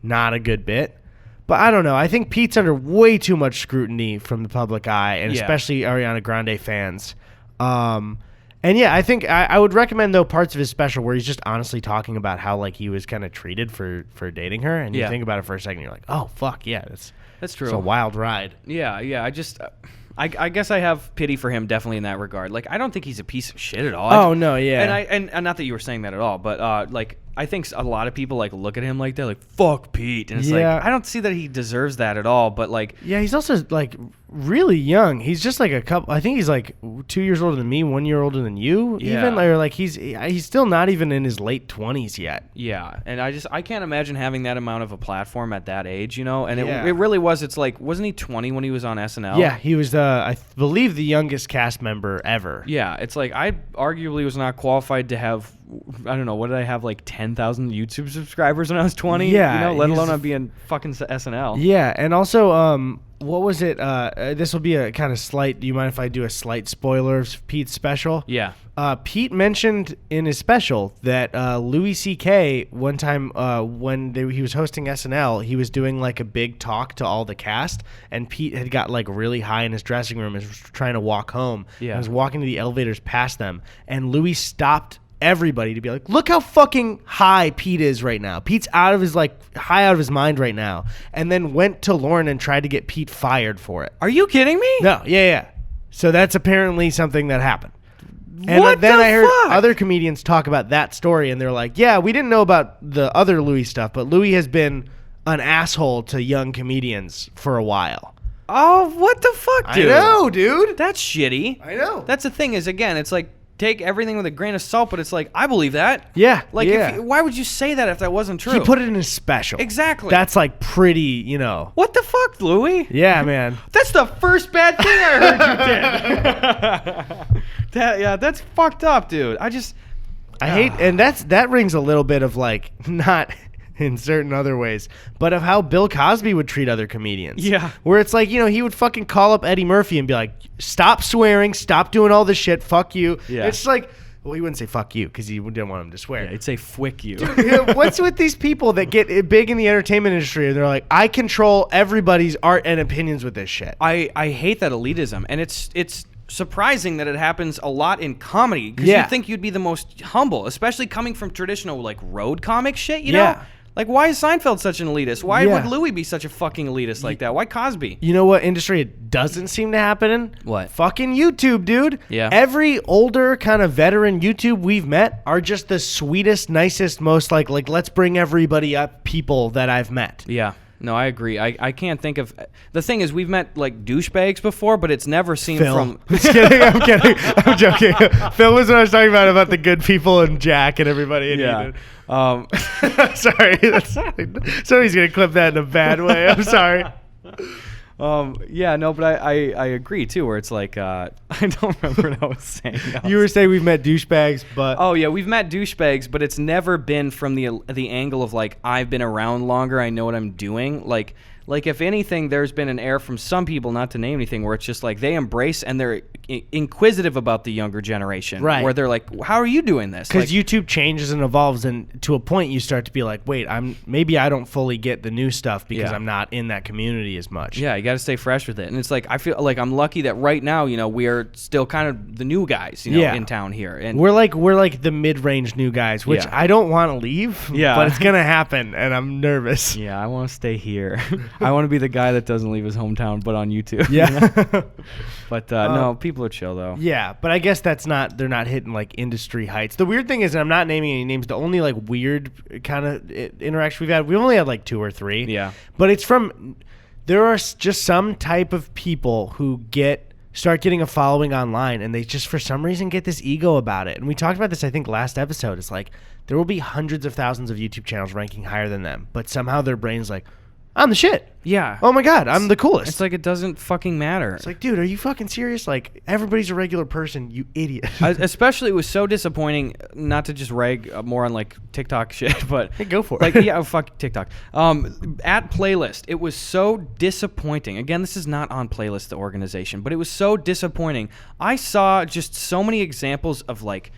not a good bit. But I don't know. I think Pete's under way too much scrutiny from the public eye, and especially Ariana Grande fans. And I think I would recommend, though, parts of his special where he's just honestly talking about how like he was kind of treated for dating her, and you think about it for a second, you're like, oh fuck, yeah, that's true. It's a wild ride. Yeah. I guess I have pity for him definitely in that regard. Like, I don't think he's a piece of shit at all. No, yeah. And not that you were saying that at all, but like, I think a lot of people like look at him like that, like, fuck Pete. And it's like, I don't see that he deserves that at all, but like. Yeah, he's also like really young. He's just like I think he's like 2 years older than me, 1 year older than you, even. Or like he's still not even in his late 20s yet. Yeah, and I can't imagine having that amount of a platform at that age, you know? And it really was, it's like, wasn't he 20 when he was on SNL? Yeah, he was, I believe, the youngest cast member ever. Yeah, it's like, I arguably was not qualified to have, I don't know, what did I have, like 10,000 YouTube subscribers when I was 20? Yeah. You know, let alone on being fucking SNL. Yeah, and also, what was it? This will be a kind of slight, do you mind if I do a slight spoiler of Pete's special? Yeah. Pete mentioned in his special that Louis C.K. one time when he was hosting SNL, he was doing like a big talk to all the cast, and Pete had got like really high in his dressing room and was trying to walk home. Yeah. And was walking to the elevators past them, and Louis stopped everybody to be like, look how fucking high Pete is right now. Pete's out of his high out of his mind right now, and then went to Lauren and tried to get Pete fired for it. Are you kidding me? No, yeah. So that's apparently something that happened. And What then the I heard fuck? other comedians talk about that story, and they're like, yeah, we didn't know about the other Louis stuff, but Louis has been an asshole to young comedians for a while. Oh, what the fuck, dude? I know, dude. That's shitty. I know. That's the thing is, again, it's like, take everything with a grain of salt, but it's like, I believe that. Yeah. Like, yeah. why would you say that if that wasn't true? He put it in his special. Exactly. That's like pretty, you know. What the fuck, Louis? Yeah, man. That's the first bad thing I heard you did. That's fucked up, dude. I hate, and that rings a little bit of like, not in certain other ways, but of how Bill Cosby would treat other comedians. Yeah. Where it's like, you know, he would fucking call up Eddie Murphy and be like, stop swearing, stop doing all this shit, fuck you. Yeah. It's like, well, he wouldn't say fuck you because he didn't want him to swear. Yeah, he'd say fwick you. Dude, what's with these people that get big in the entertainment industry and they're like, I control everybody's art and opinions with this shit. I hate that elitism, and it's surprising that it happens a lot in comedy, because Yeah. you'd think you'd be the most humble, especially coming from traditional like road comic shit, you Yeah. know? Like, why is Seinfeld such an elitist? Why Yeah. would Louis be such a fucking elitist like that? Why Cosby? You know what industry it doesn't seem to happen in? What? Fucking YouTube, dude. Yeah. Every older kind of veteran YouTube we've met are just the sweetest, nicest, most like let's bring everybody up people that I've met. Yeah. No, I agree. I can't think of... The thing is, we've met, like, douchebags before, but it's never seen Phil. from... Just kidding. I'm kidding. I'm joking. Phil was what I was talking about the good people and Jack and everybody. And Yeah. sorry. Somebody's going to clip that in a bad way. I'm sorry. Yeah, no, but I agree, too, where it's like... I don't remember what I was saying. You were saying we've met douchebags, but... Oh, yeah, we've met douchebags, but it's never been from the angle of, like, I've been around longer, I know what I'm doing. Like, if anything, there's been an air from some people, not to name anything, where it's just like they embrace and they're inquisitive about the younger generation. Right. Where they're like, how are you doing this? Because Like, YouTube changes and evolves, and to a point you start to be like, wait, maybe I don't fully get the new stuff because Yeah. I'm not in that community as much. yeah, you got to stay fresh with it. And it's like, I feel like I'm lucky that right now, you know, we are still kind of the new guys, you know, Yeah. in town here. And We're like the mid-range new guys, which Yeah. I don't want to leave, Yeah. but it's going to happen, and I'm nervous. yeah, I want to stay here. I want to be the guy that doesn't leave his hometown, but on YouTube. Yeah. you know? But no, people are chill though. Yeah, but I guess they're not hitting like industry heights. The weird thing is, and I'm not naming any names, the only like weird kind of interaction we've only had like 2 or 3. Yeah. But it's there are just some type of people who start getting a following online, and they just for some reason get this ego about it. And we talked about this, I think, last episode. It's like there will be hundreds of thousands of YouTube channels ranking higher than them, but somehow their brain's like, I'm the shit. Yeah. Oh my God, I'm the coolest. It's like it doesn't fucking matter. It's like, dude, are you fucking serious? Like, everybody's a regular person, you idiot. Especially, it was so disappointing, not to just rag more on like TikTok shit, but Hey, go for it. like, yeah, fuck TikTok. At Playlist, it was so disappointing. Again, this is not on Playlist, the organization, but it was so disappointing. I saw just so many examples of like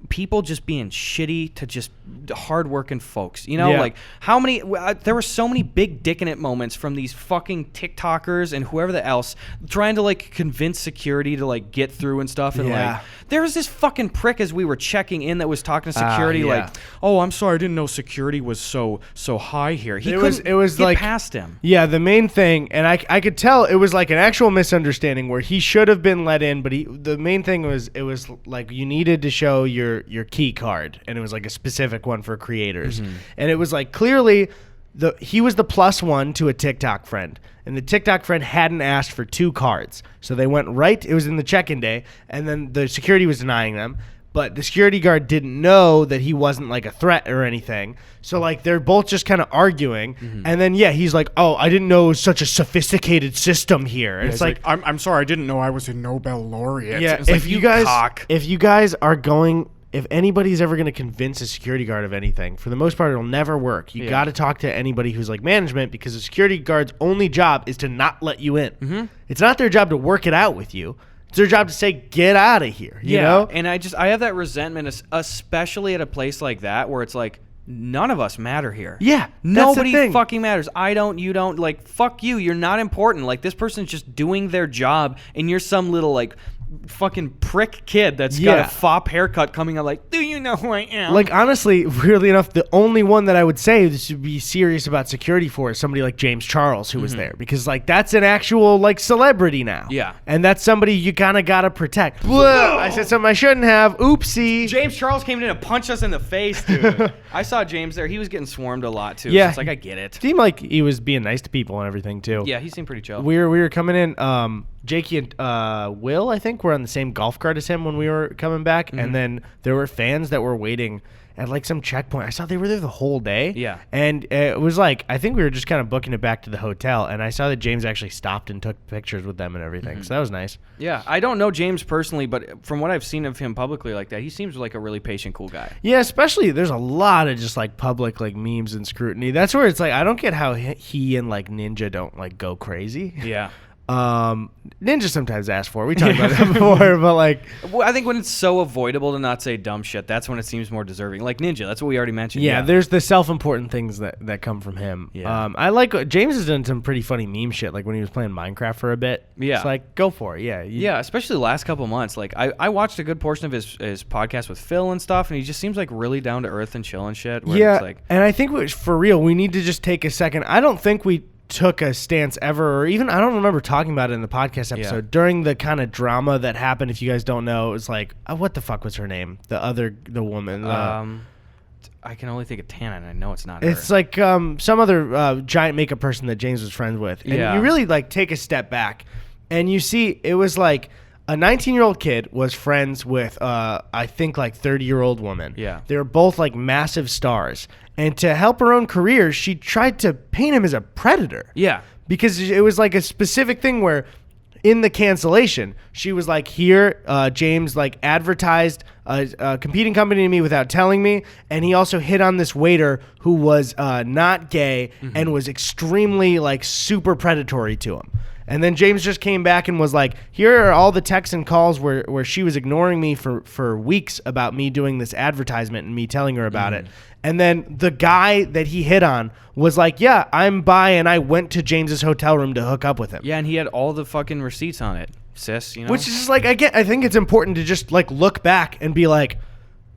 people just being shitty to just hardworking folks, you know, Yeah. like how many, there were so many big dick in it moments from these fucking TikTokers and whoever the else trying to like convince security to like get through and stuff. And Yeah. like, there was this fucking prick as we were checking in that was talking to security, yeah. like, oh, I'm sorry, I didn't know security was so high here. It was get like past him. Yeah, the main thing, and I could tell it was like an actual misunderstanding where he should have been let in, but the main thing was it was like you needed to show your key card, and it was like a specific one for creators, and it was like clearly he was the +1 to a TikTok friend, and the TikTok friend hadn't asked for 2 cards, so they went right. It was in the check-in day, and then the security was denying them. But the security guard didn't know that he wasn't like a threat or anything. So like they're both just kind of arguing. And then, yeah, he's like, oh, I didn't know it was such a sophisticated system here. And Yeah, it's like, I'm sorry, I didn't know I was a Nobel laureate. yeah, It's like, if anybody's ever going to convince a security guard of anything, for the most part, it'll never work. You got to talk to anybody who's like management, because the security guard's only job is to not let you in. It's not their job to work it out with you. It's their job to say, get out of here, you know? And I have that resentment, especially at a place like that where it's like, none of us matter here. Yeah, that's the Nobody thing. fucking matters. I don't, you don't. Like, fuck you. You're not important. Like, this person's just doing their job, and you're some little, like, fucking prick kid that's got a fop haircut coming out like, do you know who I am? Like, honestly, weirdly enough, the only one that I would say this should be serious about security for is somebody like James Charles, who was there, because like that's an actual like celebrity now. Yeah. And that's somebody you kind of got to protect. Whoa, I said something I shouldn't have. Oopsie. James Charles came in and punched us in the face, dude. I saw James there. He was getting swarmed a lot too. Yeah. So it's like, I get it. Seemed like he was being nice to people and everything too. Yeah, he seemed pretty chill. We were coming in. Jakey and Will, I think, were on the same golf cart as him when we were coming back, and then there were fans that were waiting at like some checkpoint. I saw they were there the whole day. Yeah. And it was like, I think we were just kind of booking it back to the hotel, and I saw that James actually stopped and took pictures with them and everything. So that was nice. Yeah, I don't know James personally, but from what I've seen of him publicly like that, he seems like a really patient, cool guy. Yeah, especially there's a lot of just like public like memes and scrutiny. That's where it's like, I don't get how he and like Ninja don't like go crazy. Yeah. Ninja sometimes asks for it. We talked about that before, but like, I think when it's so avoidable to not say dumb shit, that's when it seems more deserving. Like Ninja, that's what we already mentioned. Yeah, there's the self-important things that come from him. Yeah. I like James has done some pretty funny meme shit, like when he was playing Minecraft for a bit. Yeah. It's like, go for it. Yeah. Yeah, especially the last couple months. Like I watched a good portion of his podcast with Phil and stuff, and he just seems like really down to earth and chill and shit. Where it's like, and I think for real, we need to just take a second. I don't think we took a stance ever, or even I don't remember talking about it in the podcast episode during the kind of drama that happened. If you guys don't know, it was like, what the fuck was her name? The woman. I can only think of Tana, and I know it's not her. It's like some other giant makeup person that James was friends with. And you really like take a step back and you see it was like a 19-year-old kid was friends with I think like 30-year-old woman. Yeah. They were both like massive stars. And to help her own career, she tried to paint him as a predator. Yeah. Because it was like a specific thing where in the cancellation, she was like, here, James like advertised a competing company to me without telling me. And he also hit on this waiter who was not gay and was extremely like super predatory to him. And then James just came back and was like, here are all the texts and calls where she was ignoring me for weeks about me doing this advertisement and me telling her about it. And then the guy that he hit on was like, yeah, I'm bi, and I went to James's hotel room to hook up with him. Yeah, and he had all the fucking receipts on it, sis, you know? Which is just like, I think it's important to just like look back and be like,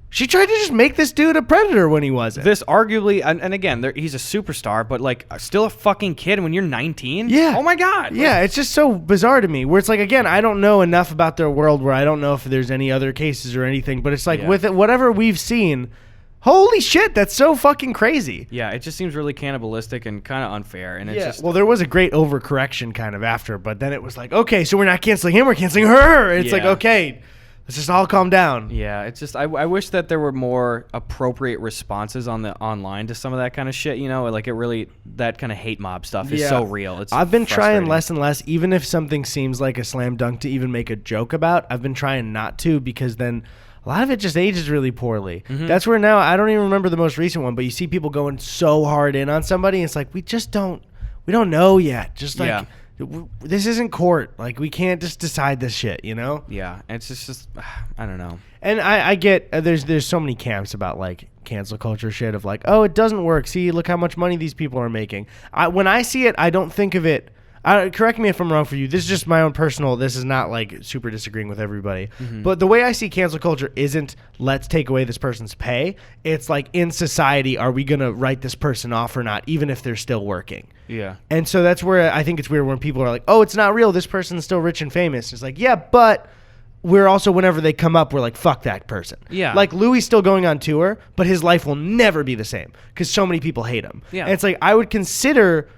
she tried to just make this dude a predator when he wasn't. This arguably, and again, he's a superstar, but like still a fucking kid when you're 19? Yeah. Oh my God. Yeah, it's just so bizarre to me where it's like, again, I don't know enough about their world where I don't know if there's any other cases or anything, but it's like with it, whatever we've seen, holy shit, that's so fucking crazy. Yeah, it just seems really cannibalistic and kind of unfair. And it's just, well, there was a great overcorrection kind of after, but then it was like, okay, so we're not canceling him, we're canceling her. And it's like, okay, let's just all calm down. Yeah, it's just I wish that there were more appropriate responses on the online to some of that kind of shit. You know, like it really, that kind of hate mob stuff is so real. It's I've been trying less and less, even if something seems like a slam dunk to even make a joke about. I've been trying not to, because then a lot of it just ages really poorly. That's where now I don't even remember the most recent one, but you see people going so hard in on somebody. And it's like, we don't know yet. Just like, this isn't court. Like, we can't just decide this shit, you know? Yeah, it's just I don't know. And I get there's so many camps about like cancel culture shit of like, oh, it doesn't work. See, look how much money these people are making. When I see it, I don't think of it. Correct me if I'm wrong for you. This is just my own personal. This is not like super disagreeing with everybody. But the way I see cancel culture isn't let's take away this person's pay. It's like, in society, are we going to write this person off or not, even if they're still working? Yeah. And so that's where I think it's weird when people are like, oh, it's not real. This person's still rich and famous. It's like, yeah, but we're also, whenever they come up, we're like, fuck that person. Yeah. Like, Louis still going on tour, but his life will never be the same because so many people hate him. Yeah. And it's like, I would consider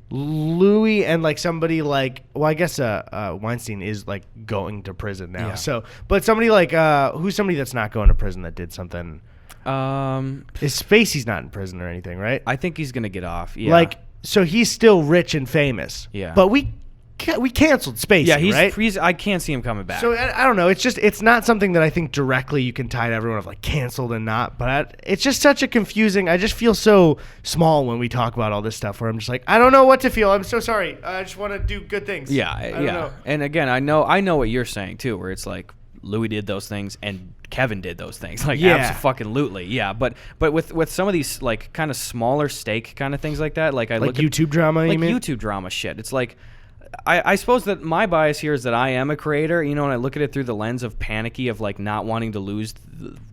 Louis and like somebody like, well, I guess Weinstein is like going to prison now. Yeah. So, but somebody like who's somebody that's not going to prison that did something? Is Spacey's not in prison or anything, right? I think he's gonna get off. Yeah. Like, so he's still rich and famous. Yeah. But we canceled Spacey. Yeah, right? I can't see him coming back. So I don't know. It's not something that I think directly you can tie to everyone of like canceled and not. But it's just such a confusing. I just feel so small when we talk about all this stuff. Where I'm just like, I don't know what to feel. I'm so sorry. I just want to do good things. Yeah, I don't know. And again, I know what you're saying too, where it's like Louis did those things and Kevin did those things. Like, absolutely, yeah. But with some of these like kind of smaller stake kind of things like that, like I like look YouTube drama, like you mean? YouTube drama shit. It's like, I suppose that my bias here is that I am a creator, and I look at it through the lens of panicky of like not wanting to lose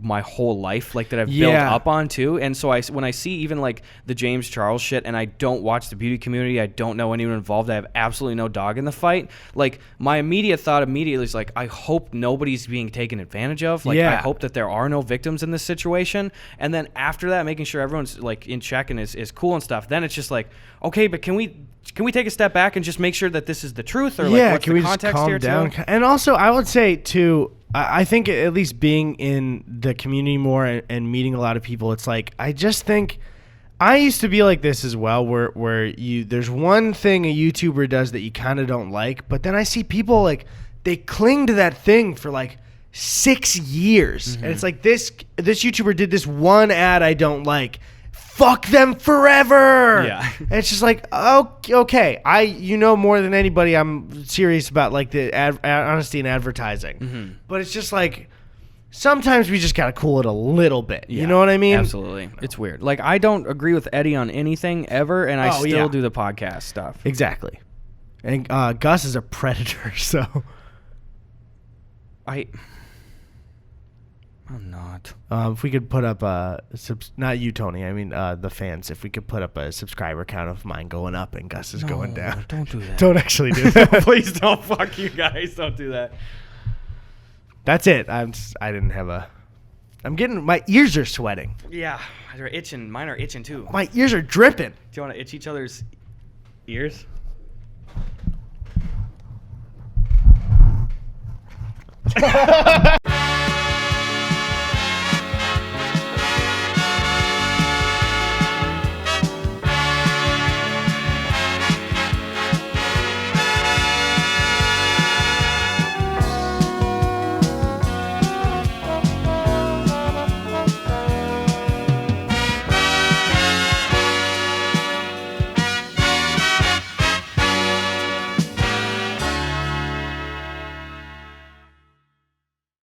my whole life like that I've built up on too. And so when I see even like the James Charles shit, and I don't watch the beauty community, I don't know anyone involved, I have absolutely no dog in the fight. Like my immediate thought is like, I hope nobody's being taken advantage of. Like I hope that there are no victims in this situation. And then after that, making sure everyone's like in check and is cool and stuff. Then it's just like, okay, but can we take a step back and just make sure that this is the truth, or like what's the context here too? And also, I would say too, I think at least being in the community more and meeting a lot of people, it's like I just think I used to be like this as well, where there's one thing a YouTuber does that you kind of don't like, but then I see people like they cling to that thing for like 6 years, and it's like this YouTuber did this one ad I don't like. Fuck them forever. Yeah. And it's just like, okay, more than anybody, I'm serious about like the honesty in advertising. But it's just like sometimes we just gotta cool it a little bit. You know what I mean? Absolutely. It's weird. Like I don't agree with Eddie on anything ever, and I still do the podcast stuff. Exactly. And Gus is a predator, so I'm not. If we could put up not you, Tony. I mean the fans. If we could put up a subscriber count of mine going up and Gus is going down. Don't do that. Don't actually do that. Please don't. Fuck you guys. Don't do that. That's it. I'm getting, my ears are sweating. Yeah, they're itching. Mine are itching too. My ears are dripping. Do you want to itch each other's ears?